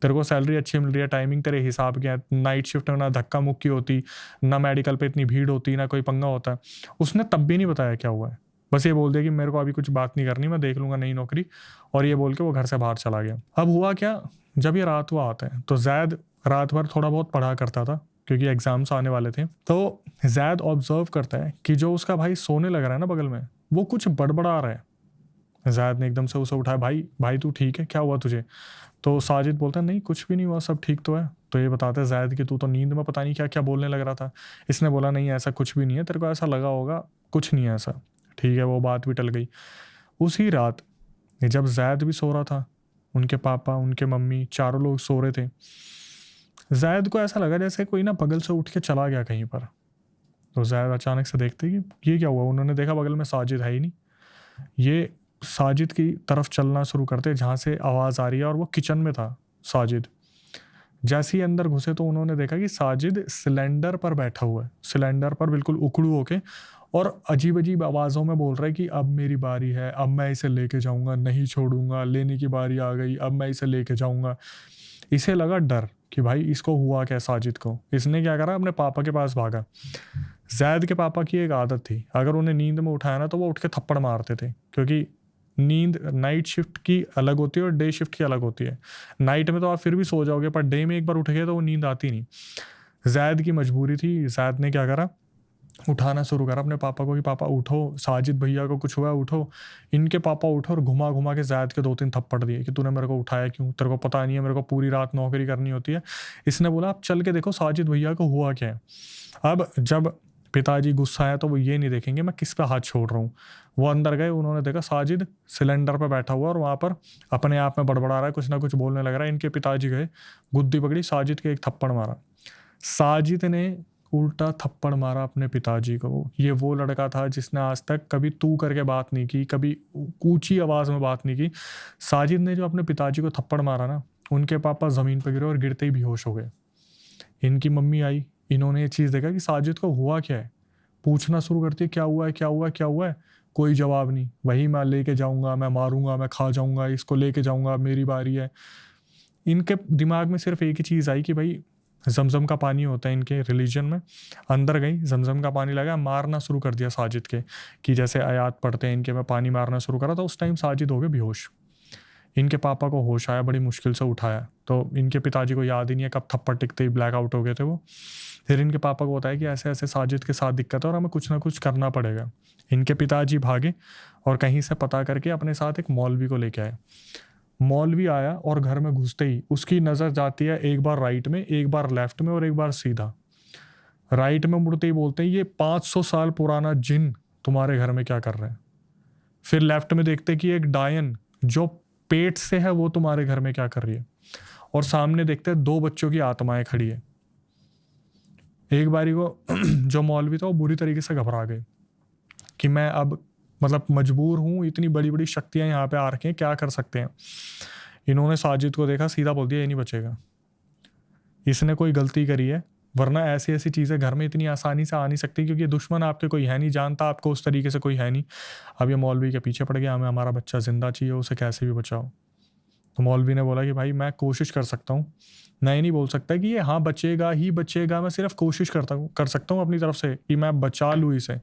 तेरे को सैलरी अच्छी मिल रही है, टाइमिंग तेरे हिसाब की है, नाइट शिफ्ट में ना धक्का मुक्की होती, ना मेडिकल पे इतनी भीड़ होती, ना कोई पंगा होता। उसने तब भी नहीं बताया क्या हुआ है, बस ये बोल दिया कि मेरे को अभी कुछ बात नहीं करनी, मैं देख लूंगा नई नौकरी। और ये बोल के वो घर से बाहर चला गया। अब हुआ क्या, जब ये रात हुआ आता है तो जैद रात भर थोड़ा बहुत पढ़ा करता था क्योंकि एग्जाम्स आने वाले थे। तो जैद ऑब्जर्व करता है कि जो उसका भाई सोने लग रहा है ना बगल में, वो कुछ बड़बड़ा रहा है। जैद ने एकदम से उसे उठाया, भाई भाई तू ठीक है, क्या हुआ तुझे। तो साजिद बोलता है नहीं कुछ भी नहीं हुआ, सब ठीक तो है। तो ये बताते हैं जैद कि तू तो नींद में पता नहीं क्या क्या बोलने लग रहा था। इसने बोला नहीं ऐसा कुछ भी नहीं है, तेरे को ऐसा लगा होगा, कुछ नहीं है ऐसा। ठीक है, वो बात भी टल गई। उसी रात जब जैद भी सो रहा था, उनके पापा, उनके मम्मी, चारों लोग सो रहे थे, जैद को ऐसा लगा जैसे कोई ना बगल से उठ के चला गया कहीं पर। तो जैद अचानक से देखते कि ये क्या हुआ। उन्होंने देखा बगल में साजिद है ही नहीं। ये साजिद की तरफ चलना शुरू करते जहाँ से आवाज़ आ रही है, और वो किचन में था साजिद। जैसे ही अंदर घुसे तो उन्होंने देखा कि साजिद सिलेंडर पर बैठा हुआ है, सिलेंडर पर बिल्कुल उखड़ू होके, और अजीब अजीब आवाज़ों में बोल रहा है कि अब मेरी बारी है, अब मैं इसे लेके जाऊंगा, नहीं छोड़ूंगा, लेने की बारी आ गई, अब मैं इसे लेके जाऊंगा। इसे लगा डर कि भाई इसको हुआ क्या साजिद को। इसने क्या करा, अपने पापा के पास भागा। जैद के पापा की एक आदत थी, अगर उन्हें नींद में उठाया ना तो वो उठ के थप्पड़ मारते थे, क्योंकि नींद नाइट शिफ्ट की अलग होती है और डे शिफ्ट की अलग होती है। नाइट में तो आप फिर भी सो जाओगे, पर डे में एक बार उठ गए तो वो नींद आती नहीं। जैद की मजबूरी थी। जैद ने क्या करा, उठाना शुरू करा अपने पापा को कि पापा उठो, साजिद भैया को कुछ हुआ, उठो। इनके पापा उठो और घुमा घुमा के जैद के 2-3 थप्पड़ दिए कि तूने मेरे को उठाया क्यों, तेरे को पता नहीं है मेरे को पूरी रात नौकरी करनी होती है। इसने बोला आप चल के देखो साजिद भैया को हुआ क्या है। अब जब पिताजी गुस्सा आया तो वो ये नहीं देखेंगे मैं किस पे हाथ छोड़ रहा हूँ। वो अंदर गए, उन्होंने देखा साजिद सिलेंडर पे बैठा हुआ और वहाँ पर अपने आप में बड़बड़ा रहा है, कुछ ना कुछ बोलने लग रहा है। इनके पिताजी गए, गुद्दी पकड़ी, साजिद के एक थप्पड़ मारा। साजिद ने उल्टा थप्पड़ मारा अपने पिताजी को। ये वो लड़का था जिसने आज तक कभी तू करके बात नहीं की, कभी ऊंची आवाज़ में बात नहीं की। साजिद ने जो अपने पिताजी को थप्पड़ मारा ना, उनके पापा ज़मीन पर गिरे और गिरते ही बेहोश हो गए। इनकी मम्मी आई, इन्होंने ये चीज़ देखा कि साजिद को हुआ क्या है, पूछना शुरू करती है क्या हुआ है, क्या हुआ है, क्या हुआ है। कोई जवाब नहीं। वही मैं लेके जाऊंगा, मैं मारूंगा, मैं खा जाऊंगा, इसको लेके जाऊंगा, मेरी बारी है। इनके दिमाग में सिर्फ एक ही चीज़ आई कि भाई जमजम का पानी होता है इनके रिलीजन में। अंदर गई, जमजम का पानी लगा, मारना शुरू कर दिया साजिद के, कि जैसे आयात पढ़ते हैं इनके में, पानी मारना शुरू करा। तो उस टाइम साजिद हो गए बेहोश। इनके पापा को होश आया, बड़ी मुश्किल से उठाया, तो इनके पिताजी को याद ही नहीं है कब थप्पड़ टिकते ही ब्लैक आउट हो गए थे वो। फिर इनके पापा को बताया कि ऐसे ऐसे साजिद के साथ दिक्कत है और हमें कुछ ना कुछ करना पड़ेगा। इनके पिताजी भागे और कहीं से पता करके अपने साथ एक मौलवी को लेके आए। मौलवी आया और घर में घुसते ही उसकी नज़र जाती है एक बार राइट में, एक बार लेफ्ट में और एक बार सीधा। राइट में मुड़ते ही बोलते हैं ये 500 साल पुराना जिन तुम्हारे घर में क्या कर रहे हैं। फिर लेफ्ट में देखते कि एक डायन जो पेट से है वो तुम्हारे घर में क्या कर रही है। और सामने देखते हैं 2 बच्चों की आत्माएं खड़ी है। एक बारी को जो मौलवी था वो बुरी तरीके से घबरा गए कि मैं अब मतलब मजबूर हूँ, इतनी बड़ी बड़ी शक्तियाँ यहाँ पे आ रखी हैं, क्या कर सकते हैं। इन्होंने साजिद को देखा, सीधा बोल दिया ये नहीं बचेगा, इसने कोई गलती करी है, वरना ऐसी ऐसी चीज़ें घर में इतनी आसानी से आ नहीं सकती, क्योंकि ये दुश्मन आपके कोई है नहीं, जानता आपको उस तरीके से कोई है नहीं। अब ये मौलवी के पीछे पड़ गया, हमें हमारा बच्चा ज़िंदा चाहिए, उसे कैसे भी बचाओ। तो मौलवी ने बोला कि भाई मैं कोशिश कर सकता हूँ, मैं ये नहीं बोल सकता कि ये हाँ बचेगा ही बचेगा, मैं सिर्फ कोशिश कर सकता हूँ अपनी तरफ से कि मैं बचा लूँ इसे,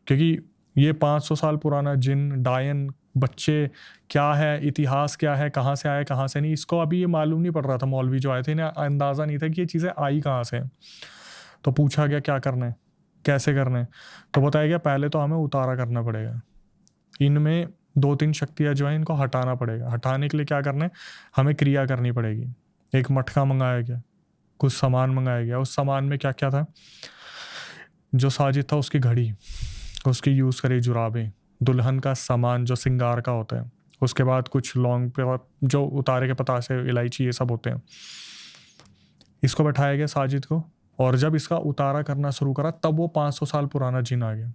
क्योंकि ये 500 साल पुराना जिन, डायन, बच्चे क्या है, इतिहास क्या है, कहाँ से आए कहाँ से नहीं, इसको अभी ये मालूम नहीं पड़ रहा था। मौलवी जो आए थे इन्हें अंदाज़ा नहीं था कि ये चीज़ें आई कहाँ से। तो पूछा गया क्या करना है, कैसे करना है, तो बताया गया पहले तो हमें उतारा करना पड़ेगा, इनमें 2-3 शक्तियाँ जो हैं इनको हटाना पड़ेगा। हटाने के लिए क्या करना है, हमें क्रिया करनी पड़ेगी। एक मटका मंगाया गया, कुछ सामान मंगाया गया, उस सामान में क्या क्या था, जो साजिद था उसकी घड़ी, उसकी यूज़ करी जुराबें, दुल्हन का सामान जो सिंगार का होता है, उसके बाद कुछ लौंग पे जो उतारे के पतासे, इलायची, ये सब होते हैं। इसको बैठाया गया साजिद को, और जब इसका उतारा करना शुरू करा तब वो 500 साल पुराना जिन आ गया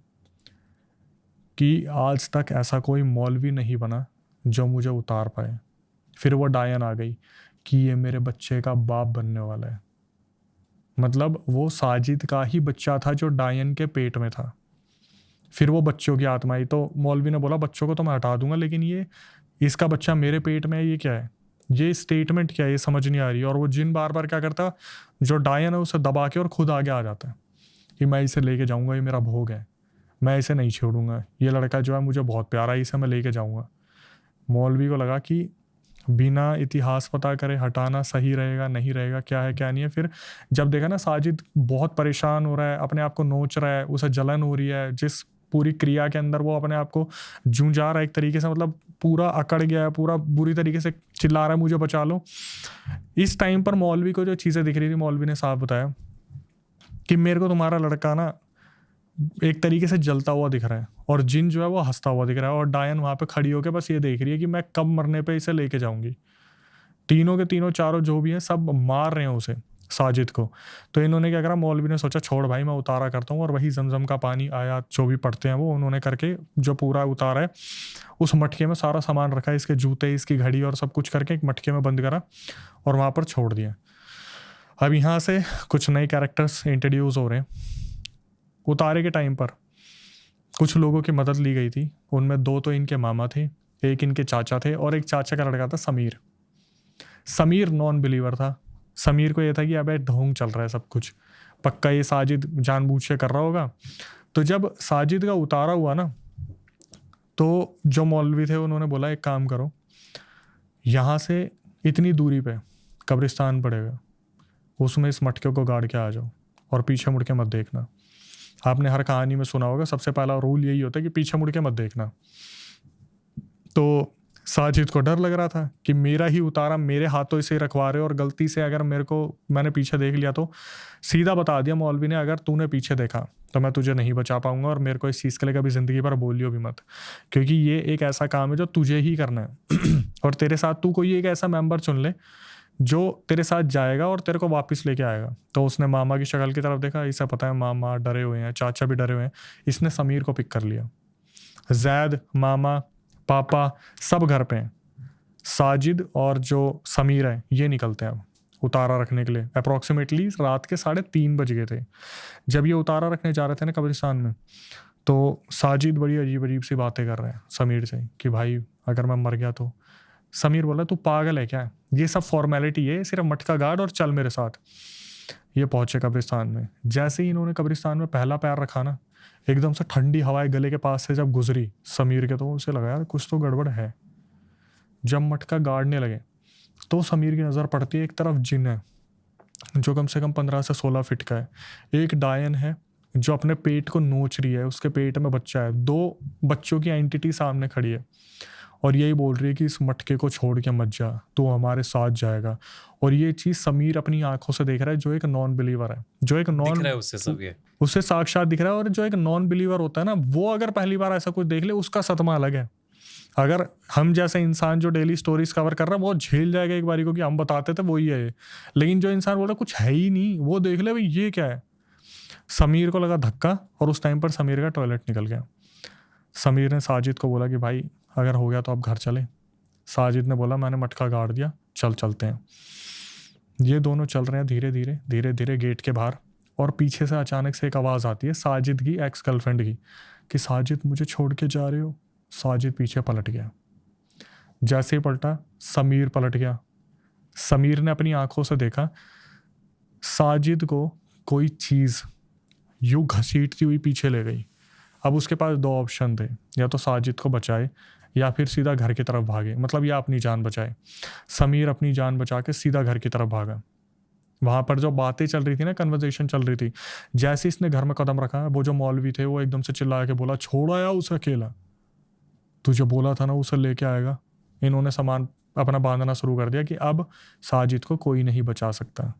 कि आज तक ऐसा कोई मौलवी नहीं बना जो मुझे उतार पाए। फिर वो डायन आ गई कि ये मेरे बच्चे का बाप बनने वाला है। मतलब वो साजिद का ही बच्चा था जो डायन के पेट में था। फिर वो बच्चों की आत्मा आई, तो मौलवी ने बोला बच्चों को तो मैं हटा दूंगा, लेकिन ये इसका बच्चा मेरे पेट में है, ये क्या है, ये स्टेटमेंट क्या है, ये समझ नहीं आ रही। और वो जिन बार बार क्या करता, जो डायन है उसे दबा के और खुद आगे आ जाता है कि मैं इसे लेके जाऊंगा, ये मेरा भोग है, मैं इसे नहीं छोड़ूंगा, ये लड़का जो है मुझे बहुत प्यारा है, इसे मैं लेके जाऊंगा। मौलवी को लगा कि बिना इतिहास पता करे हटाना सही रहेगा, नहीं रहेगा, क्या है क्या नहीं है। फिर जब देखा ना साजिद बहुत परेशान हो रहा है, अपने आप को नोच रहा है, उसे जलन हो रही है, जिस पूरी क्रिया के अंदर वो अपने आप को जूझा रहा है एक तरीके से, मतलब पूरा अकड़ गया है, पूरा बुरी तरीके से चिल्ला रहा है मुझे बचा लो। इस टाइम पर मौलवी को जो चीज़ें दिख रही थी, मौलवी ने साफ बताया कि मेरे को तुम्हारा लड़का ना एक तरीके से जलता हुआ दिख रहा है, और जिन जो है वो हंसता हुआ दिख रहा है, और डायन वहाँ पे खड़ी होकर बस ये देख रही है कि मैं कब मरने पे इसे लेके जाऊंगी। तीनों के तीनों चारों जो भी हैं सब मार रहे हैं उसे, साजिद को। तो इन्होंने क्या करा, मौलवी ने सोचा छोड़ भाई मैं उतारा करता हूँ, और वही जमजम का पानी आया जो भी पढ़ते हैं वो उन्होंने करके जो पूरा उतारा है, उस मटके में सारा सामान रखा है, इसके जूते, इसकी घड़ी और सब कुछ करके एक मटके में बंद करा और वहाँ पर छोड़ दिया। अब यहाँ से कुछ नए कैरेक्टर्स इंट्रोड्यूस हो रहे हैं। उतारे के टाइम पर कुछ लोगों की मदद ली गई थी, उनमें 2 तो इनके मामा थे, एक इनके चाचा थे, और एक चाचा का लड़का था समीर। समीर नॉन बिलीवर था। समीर को ये था कि अबे ढोंग चल रहा है सब कुछ, पक्का ये साजिद जानबूझ के कर रहा होगा। तो जब साजिद का उतारा हुआ ना, तो जो मौलवी थे उन्होंने बोला एक काम करो, यहाँ से इतनी दूरी पे कब्रिस्तान पड़ेगा, उसमें इस मटके को गाड़ के आ जाओ और पीछे मुड़ के मत देखना। आपने हर कहानी में सुना होगा सबसे पहला रूल यही होता है कि पीछे मुड़ के मत देखना। तो साजिद को डर लग रहा था कि मेरा ही उतारा मेरे हाथों से रखवा रहे हो, और गलती से अगर मैंने पीछे देख लिया तो सीधा बता दिया मौलवी ने, अगर तूने पीछे देखा तो मैं तुझे नहीं बचा पाऊंगा, और मेरे को इस चीज़ के लिए कभी ज़िंदगी पर बोलियो भी मत, क्योंकि ये एक ऐसा काम है जो तुझे ही करना है। और तेरे साथ तू कोई एक ऐसा मेंबर चुन ले जो तेरे साथ जाएगा और तेरे को वापस लेके आएगा। तो उसने मामा की शक्ल की तरफ देखा, इसे पता है मामा डरे हुए हैं, चाचा भी डरे हुए हैं, इसने समीर को पिक कर लिया। जैद, मामा, पापा सब घर पे हैं, साजिद और जो समीर है ये निकलते हैं अब उतारा रखने के लिए। अप्रॉक्सीमेटली रात के 3:30 बज गए थे जब ये उतारा रखने जा रहे थे ना कब्रिस्तान में। तो साजिद बड़ी अजीब अजीब सी बातें कर रहे हैं समीर से कि भाई अगर मैं मर गया तो। समीर बोला तू पागल है क्या, ये सब फॉर्मेलिटी है, सिर्फ मटका गाड़ और चल मेरे साथ। ये पहुंचे कब्रिस्तान में। जैसे ही इन्होंने कब्रिस्तान में पहला पैर रखा ना, एकदम से ठंडी हवाएं गले के पास से जब गुजरी समीर के, तो उसे लगा यार कुछ तो गड़बड़ है। जब मटका गाड़ने लगे तो समीर की नज़र पड़ती है, एक तरफ जिन है जो कम से कम 15 से 16 फीट का है, एक डायन है जो अपने पेट को नोच रही है, उसके पेट में बच्चा है, 2 बच्चों की एंटिटी सामने खड़ी है और यही बोल रही है कि इस मटके को छोड़ के मत जा, तो हमारे साथ जाएगा। और ये चीज़ समीर अपनी आंखों से देख रहा है, जो एक नॉन बिलीवर है, जो एक नॉन है उससे सब ये उससे साक्षात दिख रहा है। और जो एक नॉन बिलीवर होता है ना, वो अगर पहली बार ऐसा कुछ देख ले उसका सदमा अलग है। अगर हम जैसे इंसान जो डेली स्टोरीज कवर कर रहा है वो झेल जाएगा एक बारी को कि हम बताते थे वही है, लेकिन जो इंसान बोल रहा कुछ है ही नहीं, वो देख ले भाई ये क्या है। समीर को लगा धक्का और उस टाइम पर समीर का टॉयलेट निकल गया। समीर ने साजिद को बोला कि भाई अगर हो गया तो आप घर चले। साजिद ने बोला मैंने मटका गाड़ दिया, चलते हैं। ये दोनों चल रहे हैं धीरे धीरे गेट के बाहर, और पीछे से अचानक से एक आवाज़ आती है साजिद की एक्स गर्लफ्रेंड की कि साजिद मुझे छोड़ के जा रहे हो। साजिद पीछे पलट गया। जैसे ही पलटा समीर पलट गया। समीर ने अपनी आंखों से देखा साजिद को कोई चीज़ यूं घसीटती हुई पीछे ले गई। अब उसके पास दो ऑप्शन थे, या तो साजिद को बचाए या फिर सीधा घर की तरफ भागे, मतलब या अपनी जान बचाए। समीर अपनी जान बचा के सीधा घर की तरफ भागा। वहाँ पर जो बातें चल रही थी ना, कन्वर्सेशन चल रही थी, जैसे इसने घर में कदम रखा, वो जो मौलवी थे वो एकदम से चिल्ला के बोला छोड़ आया उसे अकेला, तुझे बोला था ना उसे लेके आएगा। इन्होंने सामान अपना बांधना शुरू कर दिया कि अब साजिद को कोई नहीं बचा सकता।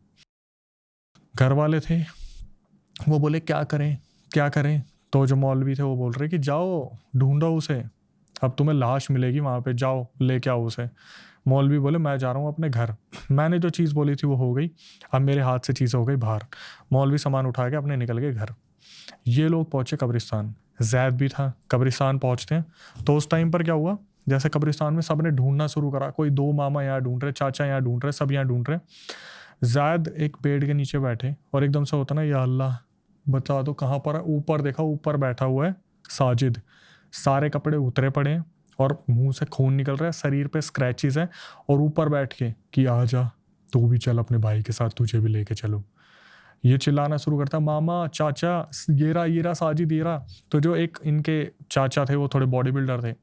घर वाले थे वो बोले क्या करें। तो जो मौलवी थे वो बोल रहे कि जाओ ढूंढो उसे, अब तुम्हें लाश मिलेगी वहाँ पे, जाओ लेके आओ उसे। मौलवी बोले मैं जा रहा हूँ अपने घर, मैंने जो चीज़ बोली थी वो हो गई, अब मेरे हाथ से चीज़ हो गई बाहर। मौलवी सामान उठा के अपने निकल गए घर। ये लोग पहुँचे कब्रिस्तान, जैद भी था। कब्रिस्तान पहुँचते हैं तो उस टाइम पर क्या हुआ, जैसे कब्रिस्तान में सब ने ढूंढना शुरू करा, कोई दो मामा यहाँ ढूंढ रहे, चाचा यहाँ ढूंढ रहे, सब यहाँ ढूंढ रहे। जैद एक पेड़ के नीचे बैठे और एकदम से होता ना या अल्लाह बता दो कहाँ पर है। ऊपर देखा, ऊपर बैठा हुआ है साजिद, सारे कपड़े उतरे पड़े हैं और मुंह से खून निकल रहा है, शरीर पे स्क्रैचेस हैं, और ऊपर बैठ के कि आ जा तू भी चल अपने भाई के साथ, तुझे भी लेके चलो। ये चिल्लाना शुरू करता मामा चाचा ये रहा साजिद ये रहा। तो जो एक इनके चाचा थे वो थोड़े बॉडी बिल्डर थे,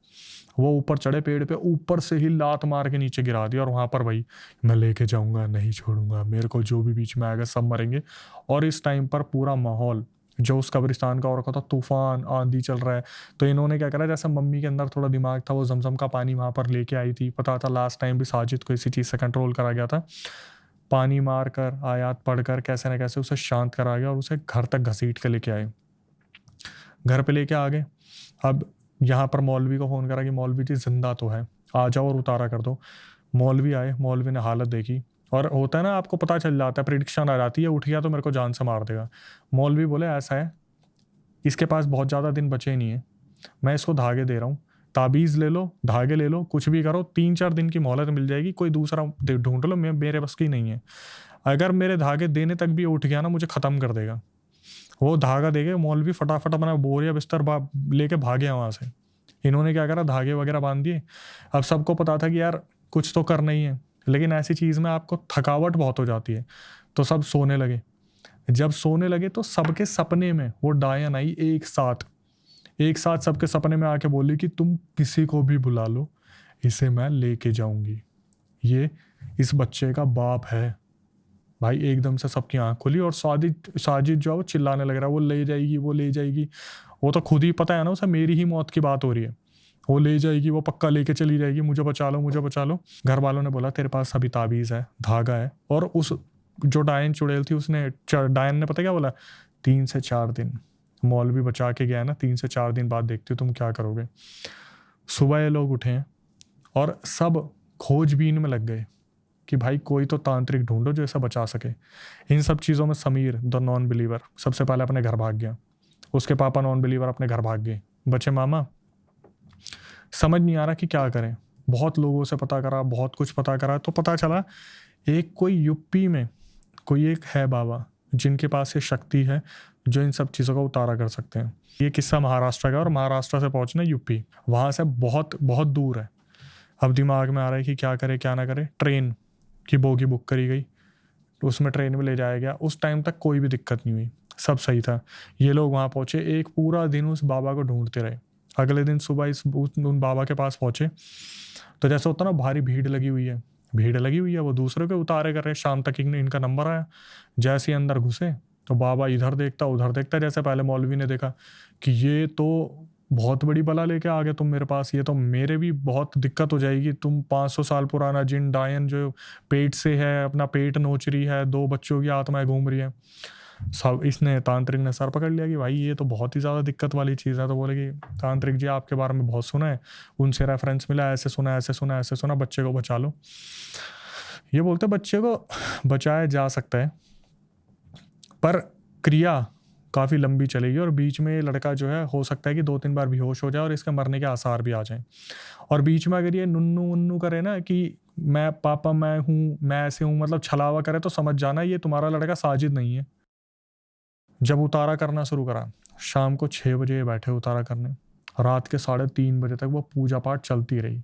वो ऊपर चढ़े पेड़ पे, ऊपर से ही लात मार के नीचे गिरा दिया। और वहाँ पर भाई मैं लेके जाऊँगा, नहीं छोड़ूंगा, मेरे को जो भी बीच में आएगा सब मरेंगे। और इस टाइम पर पूरा माहौल जो उस कब्रिस्तान का हो रखा था, तूफान आंधी चल रहा है। तो इन्होंने क्या करा, जैसे मम्मी के अंदर थोड़ा दिमाग था, वो जमजम का पानी वहाँ पर लेके आई थी, पता था लास्ट टाइम भी साजिद को इसी चीज़ से कंट्रोल करा गया था। पानी मार कर आयात पढ़कर कैसे न कैसे उसे शांत करा गया और उसे घर तक घसीट के लेके आए। घर पे लेके आ गए। अब यहाँ पर मौलवी को फ़ोन करा कि मौलवी जी जिंदा तो है, आ जाओ और उतारा कर दो। मौलवी आए, मौलवी ने हालत देखी, और होता है ना आपको पता चल जाता है, प्रिडिक्शन आ जाती है, उठ गया तो मेरे को जान से मार देगा। मौलवी बोले ऐसा है, इसके पास बहुत ज़्यादा दिन बचे नहीं है, मैं इसको धागे दे रहा हूँ, ताबीज़ ले लो, धागे ले लो, कुछ भी करो, 3-4 दिन की मोहलत मिल जाएगी, कोई दूसरा ढूंढ लो, मेरे बस की नहीं है। अगर मेरे धागे देने तक भी उठ गया ना, मुझे ख़त्म कर देगा। वो धागा देके मौलवी फटाफट अपना बोरिया बिस्तर लेके भागे वहाँ से। इन्होंने क्या करा, धागे वगैरह बांध दिए। अब सबको पता था कि यार कुछ तो करना ही है, लेकिन ऐसी चीज़ में आपको थकावट बहुत हो जाती है। तो सब सोने लगे। जब सोने लगे तो सबके सपने में वो डायन आई, एक साथ सबके सपने में आके बोली कि तुम किसी को भी बुला लो, इसे मैं लेके जाऊंगी, ये इस बच्चे का बाप है। भाई एकदम से सबकी आंख खुली, और साजिद जो है वो चिल्लाने लग रहा है, वो ले जाएगी। वो तो खुद ही पता है ना उसे मेरी ही मौत की बात हो रही है, वो ले जाएगी, वो पक्का लेके चली जाएगी, मुझे बचा लो। घर वालों ने बोला तेरे पास अभी ताबीज़ है, धागा है। और उस जो डायन चुड़ैल थी उसने, डायन ने पता क्या बोला, 3 से 4 दिन। मौलवी बचा के गया ना, 3 से 4 दिन बाद देखते हो तुम क्या करोगे। सुबह ये लोग उठे और सब खोजबीन में लग गए कि भाई कोई तो तांत्रिक ढूंढो जो ऐसा बचा सके। इन सब चीज़ों में समीर द नॉन बिलीवर सबसे पहले अपने घर भाग गया, उसके पापा नॉन बिलीवर अपने घर भाग गए। बचे मामा, समझ नहीं आ रहा कि क्या करें। बहुत लोगों से पता करा, बहुत कुछ पता करा, तो पता चला एक कोई यूपी में कोई एक है बाबा जिनके पास ये शक्ति है जो इन सब चीज़ों का उतारा कर सकते हैं। ये किस्सा महाराष्ट्र का, और महाराष्ट्र से पहुंचना यूपी, वहाँ से बहुत बहुत दूर है। अब दिमाग में आ रहा है कि क्या करे क्या ना करे। ट्रेन की बोगी बुक करी गई, उसमें ट्रेन में ले जाया गया। उस टाइम तक कोई भी दिक्कत नहीं हुई, सब सही था। ये लोग वहाँ पहुँचे, एक पूरा दिन उस बाबा को ढूंढते रहे। अगले दिन सुबह उन बाबा के पास पहुँचे तो जैसे होता ना, भारी भीड़ लगी हुई है, वो दूसरे के उतारे कर रहे। शाम तक इनका नंबर आया। जैसे ही अंदर घुसे तो बाबा इधर देखता उधर देखता, जैसे पहले मौलवी ने देखा कि ये तो बहुत बड़ी बला लेके आ गए तुम मेरे पास, ये तो मेरे भी बहुत दिक्कत हो जाएगी। तुम 500 साल पुराना जिन डायन जो पेट से है, अपना पेट नोच रही है, 2 बच्चों की आत्माएं घूम रही है। सब इसने तांत्रिक ने सर पकड़ लिया कि भाई ये तो बहुत ही ज़्यादा दिक्कत वाली चीज़ है। तो बोले कि तांत्रिक जी आपके बारे में बहुत सुना है, उनसे रेफरेंस मिला, ऐसे सुना, बच्चे को बचा लो। ये बोलते बच्चे को बचाया जा सकता है, पर क्रिया काफ़ी लंबी चलेगी और बीच में ये लड़का जो है हो सकता है कि 2-3 बार बेहोश हो जाए और इसके मरने के आसार भी आ जाएं। और बीच में अगर ये नुन्नू उन्नू करे ना कि मैं पापा मैं हूँ, मैं ऐसे हूँ, मतलब छलावा करे, तो समझ जाना ये तुम्हारा लड़का साजिद नहीं है। जब उतारा करना शुरू करा, शाम को 6 बजे ये बैठे उतारा करने, रात के 3:30 बजे तक वो पूजा पाठ चलती रही।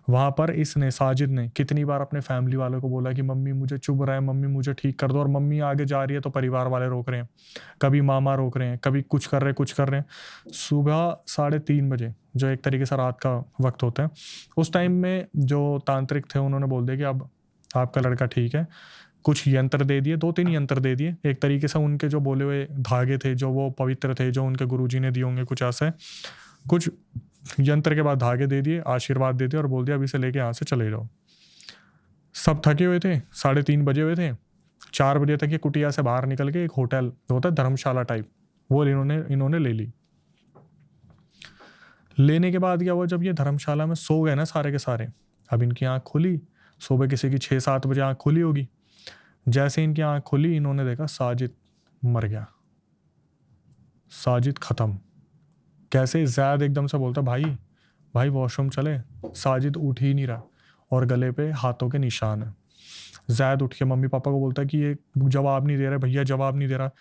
वहाँ पर इसने, साजिद ने, कितनी बार अपने फैमिली वालों को बोला कि मम्मी मुझे चुभ रहा है, मम्मी मुझे ठीक कर दो, और मम्मी आगे जा रही है तो परिवार वाले रोक रहे हैं, कभी मामा रोक रहे हैं, कभी कुछ कर रहे हैं। सुबह 3:30 बजे, जो एक तरीके से रात का वक्त होता है, उस टाइम में जो तांत्रिक थे उन्होंने बोल दिया कि अब आपका लड़का ठीक है। कुछ यंत्र दे दिए, 2-3 यंत्र दे दिए। एक तरीके से उनके जो बोले हुए धागे थे, जो वो पवित्र थे, जो उनके गुरुजी ने दिए होंगे, कुछ ऐसे कुछ यंत्र के बाद धागे दे दिए, आशीर्वाद दे दिए और बोल दिया अभी से लेके यहाँ से चले जाओ। सब थके हुए थे, 3:30 बजे हुए थे। 4 बजे तक ये कुटिया से बाहर निकल के एक होटल होता है धर्मशाला टाइप, वो इन्होंने ले ली। लेने के बाद क्या हुआ, जब ये धर्मशाला में सो गए ना सारे के सारे, अब इनकी आँख खुली। सुबह किसी की 6-7 बजे आँख खुली होगी। जैसे इनकी आँख खुली, इन्होंने देखा साजिद मर गया, साजिद खत्म। कैसे? जैद एकदम से बोलता भाई वॉशरूम चले। साजिद उठ ही नहीं रहा और गले पे हाथों के निशान है। जैद उठ के मम्मी पापा को बोलता है कि ये जवाब नहीं दे रहा, भैया जवाब नहीं दे रहा।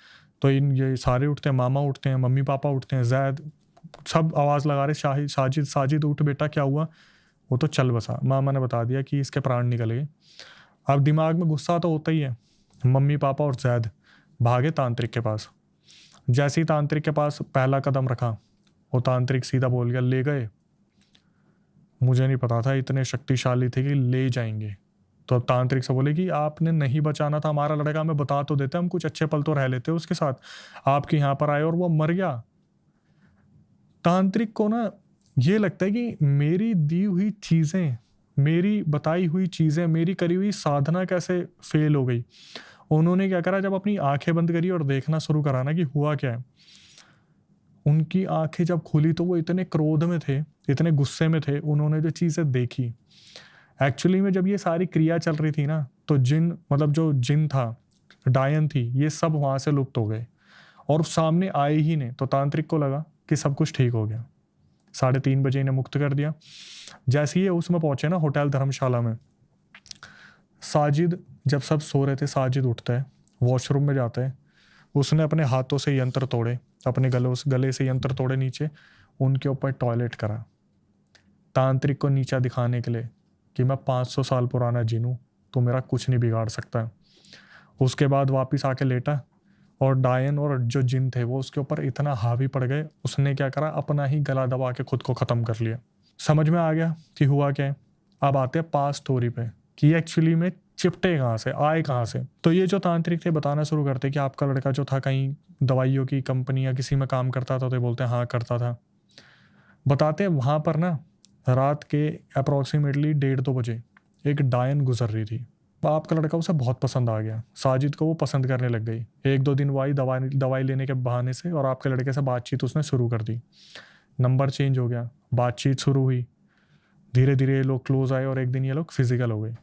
तो ये सारे उठते हैं, मामा उठते हैं, मम्मी पापा उठते हैं, जैद, सब आवाज़ लगा रहे साजिद उठ बेटा, क्या हुआ? वो तो चल बसा। मामा ने बता दिया कि इसके प्राण निकल गए। अब दिमाग में गुस्सा तो होता ही है। मम्मी पापा और जैद भागे तांत्रिक के पास। जैसे ही तांत्रिक के पास पहला कदम रखा, वो तांत्रिक सीधा बोल गया, ले गए? मुझे नहीं पता था इतने शक्तिशाली थे कि ले जाएंगे। तो अब तांत्रिक से बोले कि आपने नहीं बचाना था हमारा लड़का, हमें बता तो देते, हम कुछ अच्छे पल तो रह लेते उसके साथ। आपके यहाँ पर आए और वो मर गया। तांत्रिक को ना ये लगता है कि मेरी दी हुई चीज़ें, मेरी बताई हुई चीज़ें, मेरी करी हुई साधना कैसे फेल हो गई। उन्होंने क्या करा, जब अपनी आंखें बंद करी और देखना शुरू करा ना कि हुआ क्या है, उनकी आंखें जब खुली तो वो इतने क्रोध में थे, इतने गुस्से में थे। उन्होंने जो चीज़ें देखी, एक्चुअली में जब ये सारी क्रिया चल रही थी ना, तो जिन, मतलब जो जिन था, डायन थी, ये सब वहाँ से लुप्त हो गए और सामने आए ही नहीं। तो तांत्रिक को लगा कि सब कुछ ठीक हो गया। 3:30 बजे इन्हें मुक्त कर दिया। जैसे ही उसमें पहुंचे ना, होटल धर्मशाला में, साजिद, जब सब सो रहे थे, साजिद उठता है, वॉशरूम में जाता है। उसने अपने हाथों से यंत्र तोड़े, अपने गले से यंत्र तोड़े, नीचे उनके ऊपर टॉयलेट करा, तांत्रिक को नीचा दिखाने के लिए कि मैं 500 साल पुराना जिन हूँ, तो मेरा कुछ नहीं बिगाड़ सकता। उसके बाद वापस आके लेटा और डायन और जो जिन थे वो उसके ऊपर इतना हावी पड़ गए, उसने क्या करा, अपना ही गला दबा के खुद को ख़त्म कर लिया। समझ में आ गया कि हुआ क्या है। अब आते हैं पास्ट स्टोरी पे कि एक्चुअली में चिपटे कहाँ से, आए कहाँ से। तो ये जो तांत्रिक थे बताना शुरू करते कि आपका लड़का जो था कहीं दवाइयों की कंपनी या किसी में काम करता था। तो बोलते हैं हाँ करता था। बताते वहाँ पर ना रात के अप्रॉक्सीमेटली 1:30-2 बजे एक डायन गुजर रही थी। आपका लड़का उसे बहुत पसंद आ गया, साजिद को वो पसंद करने लग गई। 1-2 दिन वो आई दवाई लेने के बहाने से और आपके लड़के से बातचीत उसने शुरू कर दी। नंबर चेंज हो गया, बातचीत शुरू हुई, धीरे धीरे ये लोग क्लोज आए और एक दिन ये लोग फिजिकल हो गए।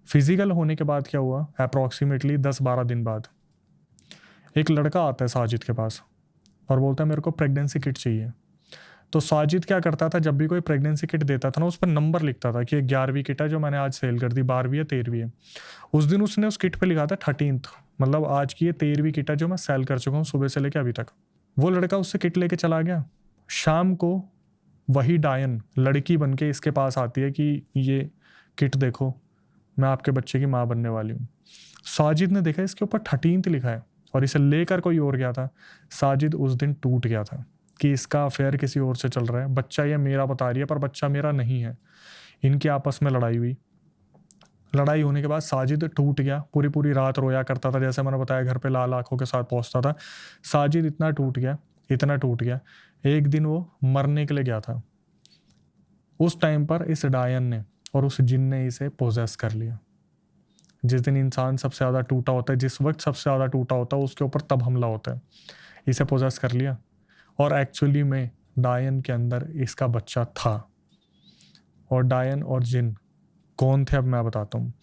फिजिकल होने के बाद क्या हुआ, अप्रॉक्सीमेटली 10-12 दिन बाद एक लड़का आता है साजिद के पास और बोलता है मेरे को प्रेगनेंसी किट चाहिए। तो साजिद क्या करता था, जब भी कोई प्रेगनेंसी किट देता था ना, उस पर नंबर लिखता था कि 11वीं किट है जो मैंने आज सेल कर दी, 12वीं है, 13वीं है। उस दिन उसने उस किट पे लिखा था 13th, मतलब आज की ये 13वीं किट है जो मैं सेल कर चुका हूँ सुबह से लेकर अभी तक। वो लड़का उससे किट लेके चला गया। शाम को वही डायन लड़की बन के इसके पास आती है कि ये किट देखो, मैं आपके बच्चे की माँ बनने वाली हूँ। साजिद ने देखा इसके ऊपर 13th लिखा है और इसे लेकर कोई और गया था। साजिद उस दिन टूट गया था कि इसका अफेयर किसी और से चल रहा है, बच्चा ये मेरा बता रही है पर बच्चा मेरा नहीं है। इनकी आपस में लड़ाई हुई। लड़ाई होने के बाद साजिद टूट गया, पूरी रात रोया करता था, जैसे मैंने बताया घर पे लाल आंखों के साथ पहुंचता था। साजिद इतना टूट गया, एक दिन वो मरने के लिए गया था। उस टाइम पर इस डायन ने और उस जिन ने इसे पोजेस कर लिया। जिस दिन इंसान सबसे ज़्यादा टूटा होता है, जिस वक्त सबसे ज़्यादा टूटा होता है, उसके ऊपर तब हमला होता है। इसे पोजेस कर लिया और एक्चुअली में डायन के अंदर इसका बच्चा था। और डायन और जिन कौन थे अब मैं बताता हूँ।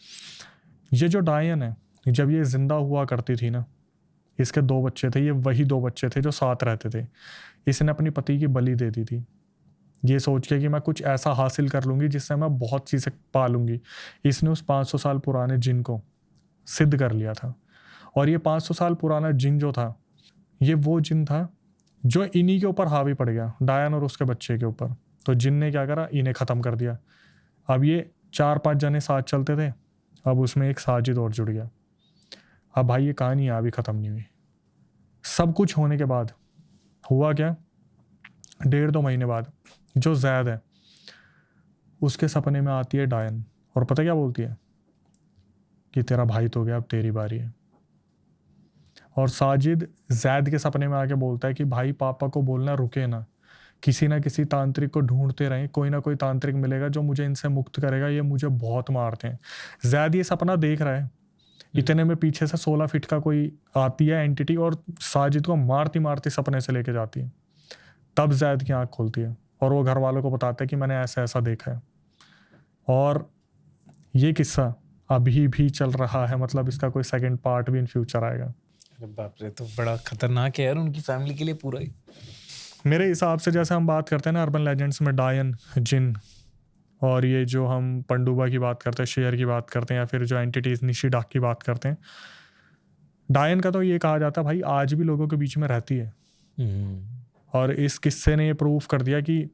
ये जो डायन है, जब ये जिंदा हुआ करती थी ना, इसके 2 बच्चे थे, ये वही 2 बच्चे थे जो साथ रहते थे। इसने अपनी पति की बलि दे दी थी, ये सोच के कि मैं कुछ ऐसा हासिल कर लूँगी जिससे मैं बहुत चीज़ें पा लूँगी। इसने उस 500 साल पुराने जिन को सिद्ध कर लिया था। और ये 500 साल पुराना जिन जो था, ये वो जिन था जो इन्हीं के ऊपर हावी पड़ गया, डायन और उसके बच्चे के ऊपर। तो जिन ने क्या करा, इन्हें ख़त्म कर दिया। अब ये 4-5 जने साथ चलते थे, अब उसमें एक साजिद और जुड़ गया। अब भाई ये कहानी अभी ख़त्म नहीं हुई। सब कुछ होने के बाद हुआ क्या, 1.5-2 महीने बाद जो जैद है उसके सपने में आती है डायन, और पता क्या बोलती है कि तेरा भाई तो गया, अब तेरी बारी है। और साजिद जैद के सपने में आके बोलता है कि भाई पापा को बोलना रुके ना किसी तांत्रिक को ढूंढते रहें, कोई ना कोई तांत्रिक मिलेगा जो मुझे इनसे मुक्त करेगा, ये मुझे बहुत मारते हैं। जैद ये सपना देख रहा है, इतने में पीछे से 16 फीट का कोई आती है एंटिटी और साजिद को मारती मारती सपने से लेके जाती है। तब जैद की आंख खुलती है और वो घर वालों को बताता है कि मैंने ऐसा ऐसा देखा है। और ये किस्सा अभी भी चल रहा है, मतलब इसका कोई सेकंड पार्ट भी इन फ्यूचर आएगा। अरे बाप रे, तो बड़ा खतरनाक है यार उनकी फैमिली के लिए पूरा ही। मेरे हिसाब से जैसे हम बात करते हैं ना अर्बन लेजेंड्स में डायन, जिन, और ये जो हम पंडुबा की बात करते हैं, शेर की बात करते हैं, या फिर जो एंटिटीज निशिडाक की बात करते हैं, डायन का तो ये कहा जाता है भाई आज भी लोगों के बीच में रहती है। और इस किस्से ने ये प्रूफ कर दिया कि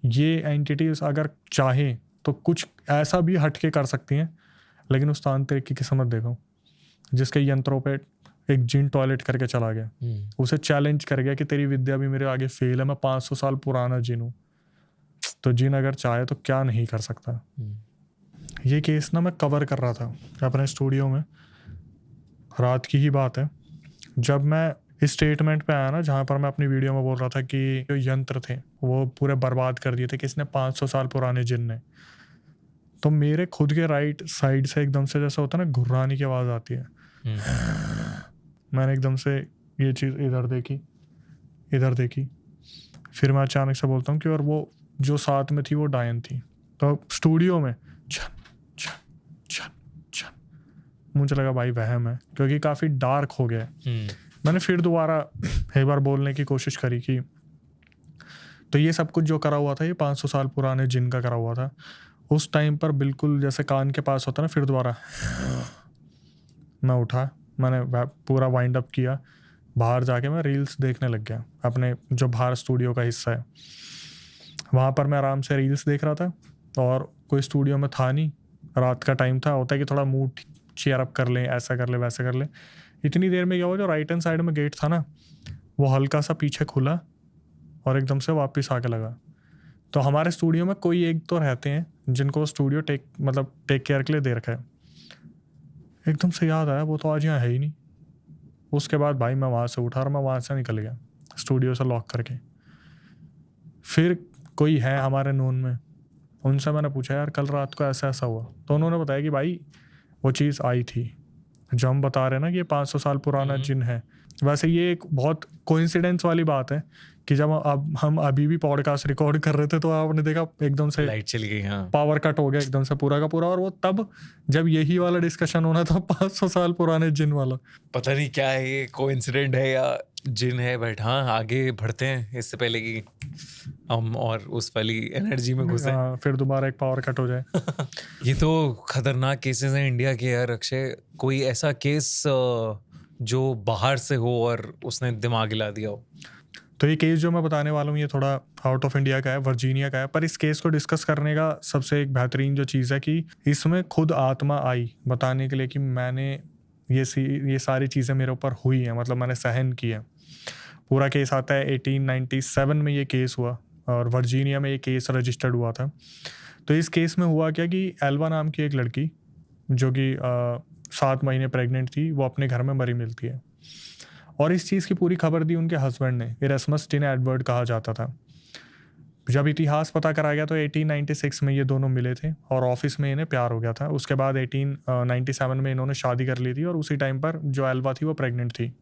ये एंटिटीज अगर चाहे तो कुछ ऐसा भी हटके कर सकती हैं। लेकिन उस तांत्रिक की किस्मत देखो जिसके यंत्रों पे एक जिन टॉयलेट करके चला गया, उसे चैलेंज कर गया कि तेरी विद्या भी मेरे आगे फेल है, मैं 500 साल पुराना जिन हूँ। तो जिन अगर चाहे तो क्या नहीं कर सकता। ये केस ना मैं कवर कर रहा था अपने स्टूडियो में, रात की ही बात है, जब मैं इस स्टेटमेंट पे आया ना जहाँ पर मैं अपनी वीडियो में बोल रहा था कि जो यंत्र थे वो पूरे बर्बाद कर दिए थे किसने, 500 साल पुराने जिन ने। तो मेरे खुद के राइट साइड से एकदम से जैसा होता है ना घुर्राने की आवाज़ आती है। मैंने एकदम से ये चीज़ इधर देखी, फिर मैं अचानक से बोलता हूँ कि और वो जो साथ में थी वो डायन थी। तो स्टूडियो में छन छन छन छन, मुझे लगा भाई वहम है क्योंकि काफ़ी डार्क हो गया है। मैंने फिर दोबारा एक बार बोलने की कोशिश करी कि तो ये सब कुछ जो करा हुआ था ये 500 साल पुराने जिन का करा हुआ था। उस टाइम पर बिल्कुल जैसे कान के पास होता ना, फिर दोबारा मैं उठा, मैंने पूरा वाइंड अप किया, बाहर जाके मैं रील्स देखने लग गया। अपने जो बाहर स्टूडियो का हिस्सा है वहाँ पर मैं आराम से रील्स देख रहा था और कोई स्टूडियो में था नहीं, रात का टाइम था, होता है कि थोड़ा मूड चेयर अप कर लें, ऐसा कर ले वैसा कर ले। इतनी देर में क्या हुआ, जो राइट हैंड साइड में गेट था ना वो हल्का सा पीछे खुला और एकदम से वापस आके लगा। तो हमारे स्टूडियो में कोई एक तो रहते हैं जिनको स्टूडियो टेक केयर के लिए दे रखा है। एकदम से याद आया वो तो आज यहाँ है ही नहीं। उसके बाद भाई मैं वहाँ से उठा और मैं वहाँ से निकल गया स्टूडियो से लॉक करके। फिर कोई है हमारे नोन में, उनसे मैंने पूछा यार कल रात को ऐसा ऐसा हुआ, तो उन्होंने बताया कि भाई वो चीज़ आई थी जो हम बता रहे हैं ना कि ये 500 साल पुराना जिन है। वैसे ये एक बहुत कोइंसिडेंस वाली बात है कि जब हम अभी भी पॉडकास्ट रिकॉर्ड कर रहे थे तो आपने देखा एकदम से लाइट चली गई, हाँ, पावर कट हो गया एकदम से पूरा का पूरा। और वो तब जब यही वाला डिस्कशन होना था 500 साल पुराने जिन वाला। पता नहीं क्या है ये, कोइंसिडेंट है या जिन है, बट हाँ आगे बढ़ते हैं इससे पहले कि हम और उस वाली एनर्जी में घुसे, फिर दोबारा एक पावर कट हो जाए। ये तो खतरनाक केसेस हैं इंडिया के यार। अक्षय, कोई ऐसा केस जो बाहर से हो और उसने दिमाग हिला दिया हो? तो ये केस जो मैं बताने वाला हूँ ये थोड़ा आउट ऑफ इंडिया का है, वर्जीनिया का है। पर इस केस को डिस्कस करने का सबसे एक बेहतरीन जो चीज़ है कि इसमें खुद आत्मा आई बताने के लिए कि मैंने ये सारी चीज़ें मेरे ऊपर हुई हैं, मतलब मैंने सहन की है। पूरा केस आता है 1897 में ये केस हुआ और वर्जीनिया में ये केस रजिस्टर्ड हुआ था। तो इस केस में हुआ क्या कि एल्वा नाम की एक लड़की जो कि 7 महीने प्रेग्नेंट थी, वो अपने घर में मरी मिलती है। और इस चीज़ की पूरी खबर दी उनके हस्बैंड ने, इरेस्मस टिन एडवर्ड कहा जाता था। जब इतिहास पता करा गया तो 1896 में ये दोनों मिले थे और ऑफिस में इन्हें प्यार हो गया था। उसके बाद 1897 में इन्होंने शादी कर ली थी और उसी टाइम पर जो एल्वा थी वो प्रेग्नेंट थी।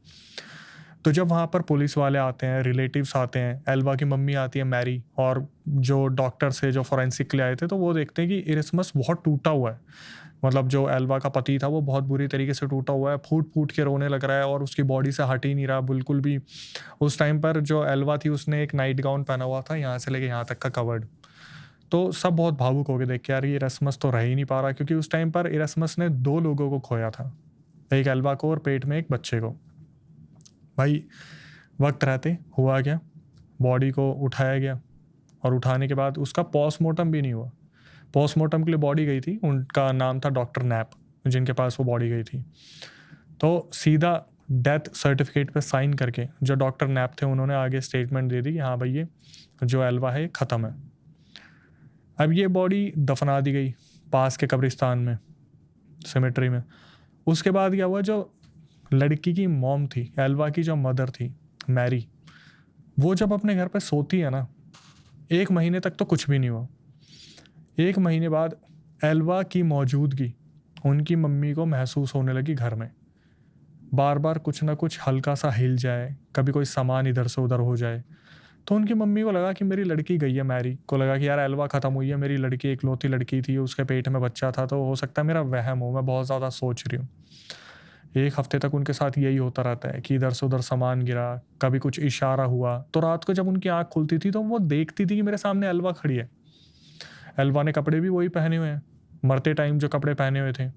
तो जब वहाँ पर पुलिस वाले आते हैं, रिलेटिव्स आते हैं, एल्वा की मम्मी आती है मैरी, और जो डॉक्टर से जो फॉरेंसिक के लिए आए थे, तो वो देखते हैं कि इरेस्मस बहुत टूटा हुआ है, मतलब जो एल्वा का पति था वो बहुत बुरी तरीके से टूटा हुआ है, फूट फूट के रोने लग रहा है और उसकी बॉडी से हट ही नहीं रहा बिल्कुल भी। उस टाइम पर जो एल्वा थी उसने एक नाइट गाउन पहना हुआ था, यहाँ से लेके यहाँ तक का कवर्ड। तो सब बहुत भावुक हो गए देख के, यार ये इरास्मस तो रह ही नहीं पा रहा, क्योंकि उस टाइम पर इरास्मस ने 2 लोगों को खोया था, एक एल्वा को और पेट में एक बच्चे को। भाई वक्त रहते हुआ क्या, बॉडी को उठाया गया और उठाने के बाद उसका पोस्टमार्टम भी नहीं हुआ। पोस्टमार्टम के लिए बॉडी गई थी, उनका नाम था डॉक्टर नैप, जिनके पास वो बॉडी गई थी। तो सीधा डेथ सर्टिफिकेट पे साइन करके जो डॉक्टर नैप थे उन्होंने आगे स्टेटमेंट दे दी कि हाँ भाई ये जो एल्वा है ख़त्म है। अब ये बॉडी दफना दी गई पास के कब्रिस्तान में, सिमेट्री में। उसके बाद क्या हुआ, जो लड़की की मॉम थी, एल्वा की जो मदर थी मैरी, वो जब अपने घर पे सोती है ना, 1 महीने तक तो कुछ भी नहीं हुआ। 1 महीने बाद एल्वा की मौजूदगी उनकी मम्मी को महसूस होने लगी घर में। बार बार कुछ ना कुछ हल्का सा हिल जाए, कभी कोई सामान इधर से उधर हो जाए। तो उनकी मम्मी को लगा कि मेरी लड़की गई है, मैरी को लगा कि यार एल्वा ख़त्म हुई है, मेरी लड़की इकलौती लड़की थी, उसके पेट में बच्चा था, तो हो सकता है मेरा वहम हो, मैं बहुत ज़्यादा सोच रही हूँ। 1 हफ्ते तक उनके साथ यही होता रहता है कि इधर से उधर सामान गिरा, कभी कुछ इशारा हुआ। तो रात को जब उनकी आँख खुलती थी तो वो देखती थी कि मेरे सामने एल्वा खड़ी है। एल्वा ने कपड़े भी वही पहने हुए हैं, मरते टाइम जो कपड़े पहने हुए थे।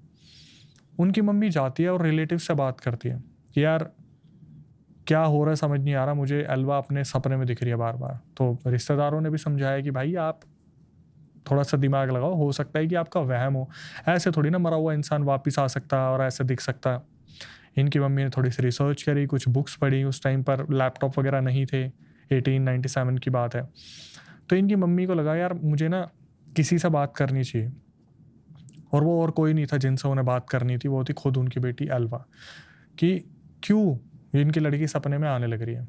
उनकी मम्मी जाती है और रिलेटिव से बात करती है कि यार क्या हो रहा है, समझ नहीं आ रहा, मुझे एल्वा अपने सपने में दिख रही है बार बार। तो रिश्तेदारों ने भी समझाया कि भाई आप थोड़ा सा दिमाग लगाओ, हो सकता है कि आपका वहम हो, ऐसे थोड़ी ना मरा हुआ इंसान वापस आ सकता है और ऐसे दिख सकता है। इनकी मम्मी ने थोड़ी सी रिसर्च करी, कुछ बुक्स पढ़ी, उस टाइम पर लैपटॉप वगैरह नहीं थे, 1897 की बात है। तो इनकी मम्मी को लगा यार मुझे ना किसी से बात करनी चाहिए, और वो और कोई नहीं था जिनसे उन्हें बात करनी थी, वो थी खुद उनकी बेटी एल्वा, कि क्यों इनकी लड़की सपने में आने लग रही है।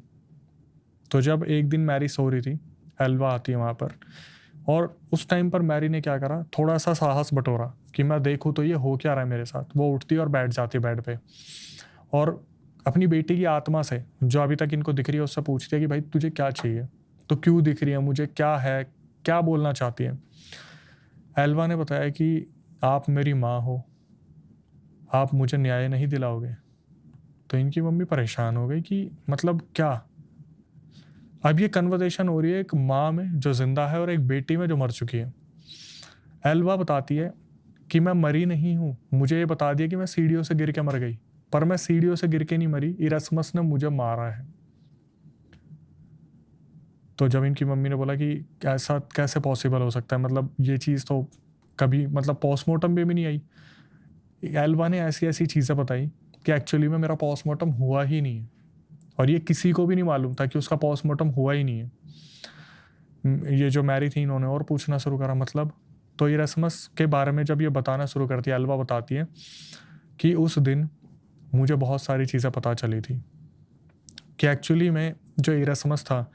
तो जब एक दिन मैरी सो रही थी, एल्वा आती है वहाँ पर, और उस टाइम पर मैरी ने क्या करा, थोड़ा सा साहस बटोरा कि मैं देखूँ तो ये हो क्या रहा है मेरे साथ। वो उठती और बैठ जाती बेड पे, और अपनी बेटी की आत्मा से जो अभी तक इनको दिख रही है उससे पूछती है कि भाई तुझे क्या चाहिए, तो क्यों दिख रही है, मुझे क्या है, क्या बोलना चाहती है। एल्वा ने बताया कि आप मेरी माँ हो, आप मुझे न्याय नहीं दिलाओगे। तो इनकी मम्मी परेशान हो गई कि मतलब क्या। अब ये कन्वर्सेशन हो रही है एक माँ में जो जिंदा है और एक बेटी में जो मर चुकी है। एल्वा बताती है कि मैं मरी नहीं हूँ, मुझे ये बता दिया कि मैं सीढ़ियों से गिर के मर गई, पर मैं सीढ़ियों से गिर के नहीं मरी, इरास्मस ने मुझे मारा है। तो जब इनकी मम्मी ने बोला कि ऐसा कैसे पॉसिबल हो सकता है, मतलब ये चीज़ तो कभी मतलब पोस्टमार्टम में भी नहीं आई। एल्वा ने ऐसी ऐसी चीज़ें बताई कि एक्चुअली में मेरा पोस्टमार्टम हुआ ही नहीं है, और ये किसी को भी नहीं मालूम था कि उसका पोस्टमार्टम हुआ ही नहीं है। ये जो मैरी थी इन्होंने और पूछना शुरू करा, मतलब। तो इरास्मस के बारे में जब ये बताना शुरू करती है, एल्वा बताती है कि उस दिन मुझे बहुत सारी चीज़ें पता चली थी कि एक्चुअली में जो इरास्मस था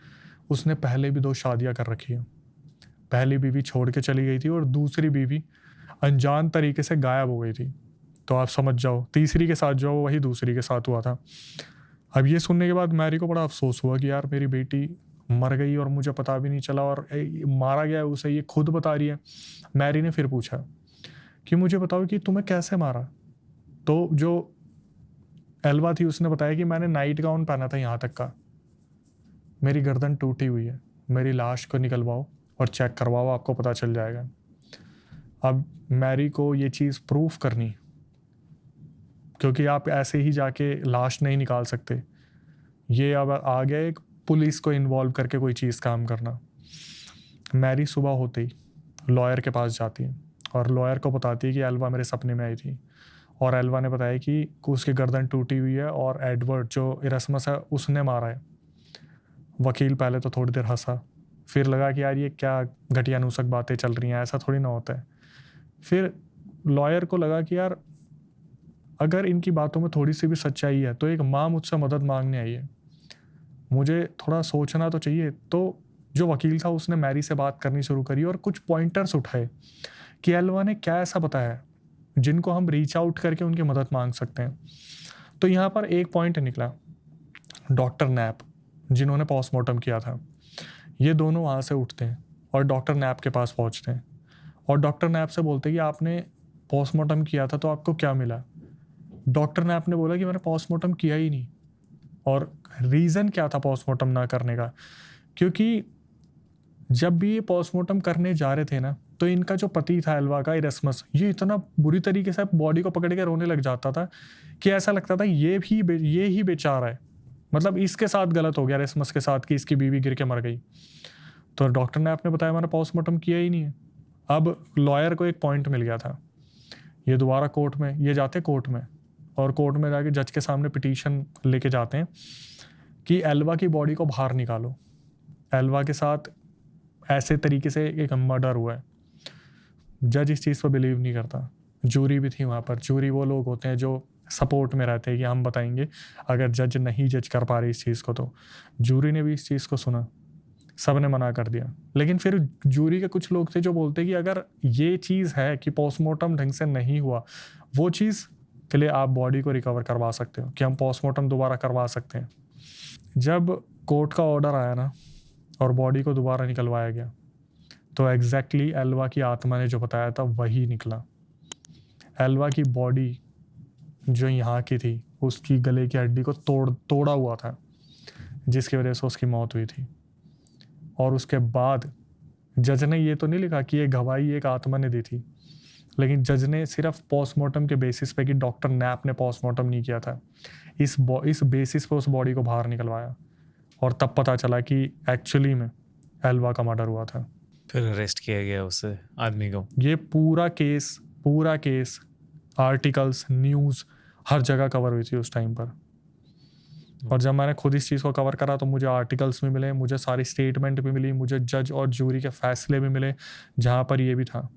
उसने पहले भी 2 शादियां कर रखी है। पहली बीवी छोड़ के चली गई थी और दूसरी बीवी अनजान तरीके से गायब हो गई थी। तो आप समझ जाओ तीसरी के साथ जो वही दूसरी के साथ हुआ था। अब ये सुनने के बाद मैरी को बड़ा अफसोस हुआ कि यार मेरी बेटी मर गई और मुझे पता भी नहीं चला, और मारा गया उसे ये खुद बता रही है। मैरी ने फिर पूछा कि मुझे बताओ कि तुम्हें कैसे मारा। तो जो एल्वा थी उसने बताया कि मैंने नाइट गाउन पहना था यहाँ तक का, मेरी गर्दन टूटी हुई है, मेरी लाश को निकलवाओ और चेक करवाओ, आपको पता चल जाएगा। अब मैरी को ये चीज़ प्रूफ करनी, क्योंकि आप ऐसे ही जाके लाश नहीं निकाल सकते, ये अब आ गया एक पुलिस को इन्वॉल्व करके कोई चीज़ काम करना। मैरी सुबह होते ही लॉयर के पास जाती है और लॉयर को बताती है कि एल्वा मेरे सपने में आई थी, और एल्वा ने बताया कि उसकी गर्दन टूटी हुई है और एडवर्ड जो इरास्मस है उसने मारा है। वकील पहले तो थोड़ी देर हंसा, फिर लगा कि यार ये क्या घटिया नुसक बातें चल रही हैं, ऐसा थोड़ी ना होता है। फिर लॉयर को लगा कि यार अगर इनकी बातों में थोड़ी सी भी सच्चाई है तो एक माँ मुझसे मदद मांगने आई है, मुझे थोड़ा सोचना तो चाहिए। तो जो वकील था उसने मैरी से बात करनी शुरू करी और कुछ पॉइंटर्स उठाए कि एल्वा ने क्या ऐसा बताया है जिनको हम रीच आउट करके उनकी मदद मांग सकते हैं। तो यहाँ पर एक पॉइंट निकला, डॉक्टर नैप जिन्होंने पोस्टमार्टम किया था, ये दोनों वहाँ से उठते हैं और डॉक्टर नैप के पास पहुँचते हैं और डॉक्टर नैप से बोलते हैं कि आपने पोस्टमार्टम किया था तो आपको क्या मिला? डॉक्टर ने आपने बोला कि मैंने पोस्टमार्टम किया ही नहीं। और रीज़न क्या था पोस्टमार्टम ना करने का? क्योंकि जब भी ये पोस्टमार्टम करने जा रहे थे ना, तो इनका जो पति था एल्वा का, इरेस्मस, ये इतना बुरी तरीके से बॉडी को पकड़ के रोने लग जाता था कि ऐसा लगता था ये ही बेचारा है, मतलब इसके साथ गलत हो गया इरेस्मस के साथ कि इसकी बीवी गिर के मर गई। तो डॉक्टर ने आपने बताया मैंने पोस्टमार्टम किया ही नहीं है। अब लॉयर को एक पॉइंट मिल गया था, ये दोबारा कोर्ट में ये जाते कोर्ट में, और कोर्ट में जाके जज के सामने पिटीशन लेके जाते हैं कि एल्वा की बॉडी को बाहर निकालो, एल्वा के साथ ऐसे तरीके से एक मर्डर हुआ है। जज इस चीज़ पर बिलीव नहीं करता। जूरी भी थी वहाँ पर। जूरी वो लोग होते हैं जो सपोर्ट में रहते हैं कि हम बताएंगे, अगर जज नहीं जज कर पा रही इस चीज़ को तो जूरी ने भी इस चीज़ को सुना, सब ने मना कर दिया। लेकिन फिर जूरी के कुछ लोग थे जो बोलते कि अगर ये चीज़ है कि पोस्टमार्टम ढंग से नहीं हुआ, वो चीज़ के लिए आप बॉडी को रिकवर करवा सकते हो, कि हम पोस्टमार्टम दोबारा करवा सकते हैं। जब कोर्ट का ऑर्डर आया ना और बॉडी को दोबारा निकलवाया गया, तो एग्जैक्टली एल्वा की आत्मा ने जो बताया था वही निकला। एल्वा की बॉडी जो यहाँ की थी, उसकी गले की हड्डी को तोड़ा हुआ था, जिसकी वजह से उसकी मौत हुई थी। और उसके बाद जज ने ये तो नहीं लिखा कि ये गवाही एक आत्मा ने दी थी, लेकिन जज ने सिर्फ पोस्टमार्टम के बेसिस पे कि डॉक्टर नैप ने पोस्टमार्टम नहीं किया था, इस बेसिस पे उस बॉडी को बाहर निकलवाया। और तब पता चला कि एक्चुअली में एल्वा का मर्डर हुआ था। फिर अरेस्ट किया गया उस आदमी को। ये पूरा केस आर्टिकल्स, न्यूज़, हर जगह कवर हुई थी उस टाइम पर। और जब मैंने खुद इस चीज़ को कवर करा तो मुझे आर्टिकल्स भी मिले, मुझे सारी स्टेटमेंट भी मिली, मुझे जज और जूरी के फैसले भी मिले, जहाँ पर ये भी था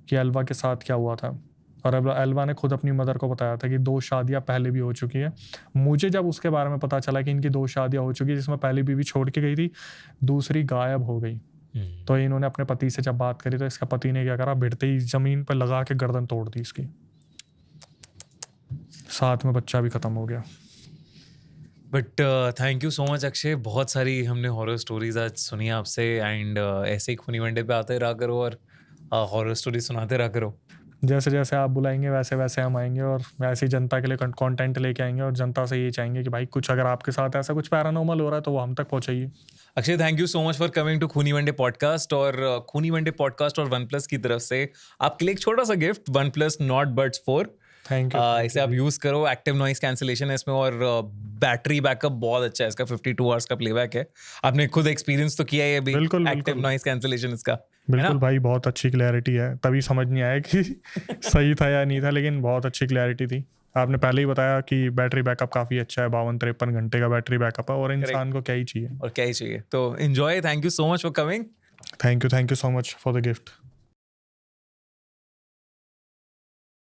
कि एल्वा के साथ क्या हुआ था। और एल्वा ने खुद अपनी मदर को बताया था कि 2 शादियाँ पहले भी हो चुकी है। मुझे जब उसके बारे में पता चला कि इनकी 2 शादियाँ हो चुकी है, जिसमें पहली बीवी छोड़ के गई थी, दूसरी गायब हो गई, तो इन्होंने अपने पति से जब बात करी तो इसका पति ने क्या करा, भिड़ते ही ज़मीन पर लगा के गर्दन तोड़ दी इसकी, साथ में बच्चा भी ख़त्म हो गया। But thank you so much Akshay, बहुत सारी हमने हॉरर स्टोरीज आज सुनी आपसे, एंड ऐसे ही खूनी मंडे पे आते रहा करो और हॉरर स्टोरी सुनाते रहा करो। जैसे जैसे आप बुलाएंगे वैसे वैसे हम आएंगे और वैसे ही जनता के लिए कंटेंट लेके आएंगे, और जनता से ये चाहेंगे कि भाई कुछ अगर आपके साथ ऐसा कुछ पैरानॉर्मल हो रहा है तो वो हम तक पहुंचाइए। Akshay, thank you so much for coming to Khooni Monday podcast. और खूनी मंडे पॉडकास्ट और OnePlus की तरफ से आपके लिए एक छोटा सा gift, OnePlus Nord Buds 4। Thank you. इसे आप यूज करो, एक्टिव नॉइस कैंसिलेशन है इसमें, और बैटरी बैकअप बहुत अच्छा है इसका, 52 आवर्स का प्लेबैक है। आपने खुद एक्सपीरियंस तो किया है अभी एक्टिव नॉइस कैंसिलेशन इसका। बिल्कुल भाई, बहुत अच्छी क्लैरिटी है, तभी समझ नहीं आया कि सही था या नहीं था, लेकिन बहुत अच्छी क्लैरिटी थी। आपने पहले ही बताया कि बैटरी बैकअप काफी अच्छा है, 52-53 घंटे का बैटरी बैकअप है, और इंसान को क्या ही चाहिए। और क्या ही चाहिए। तो enjoy, thank you so much for coming. Thank you so much for the gift.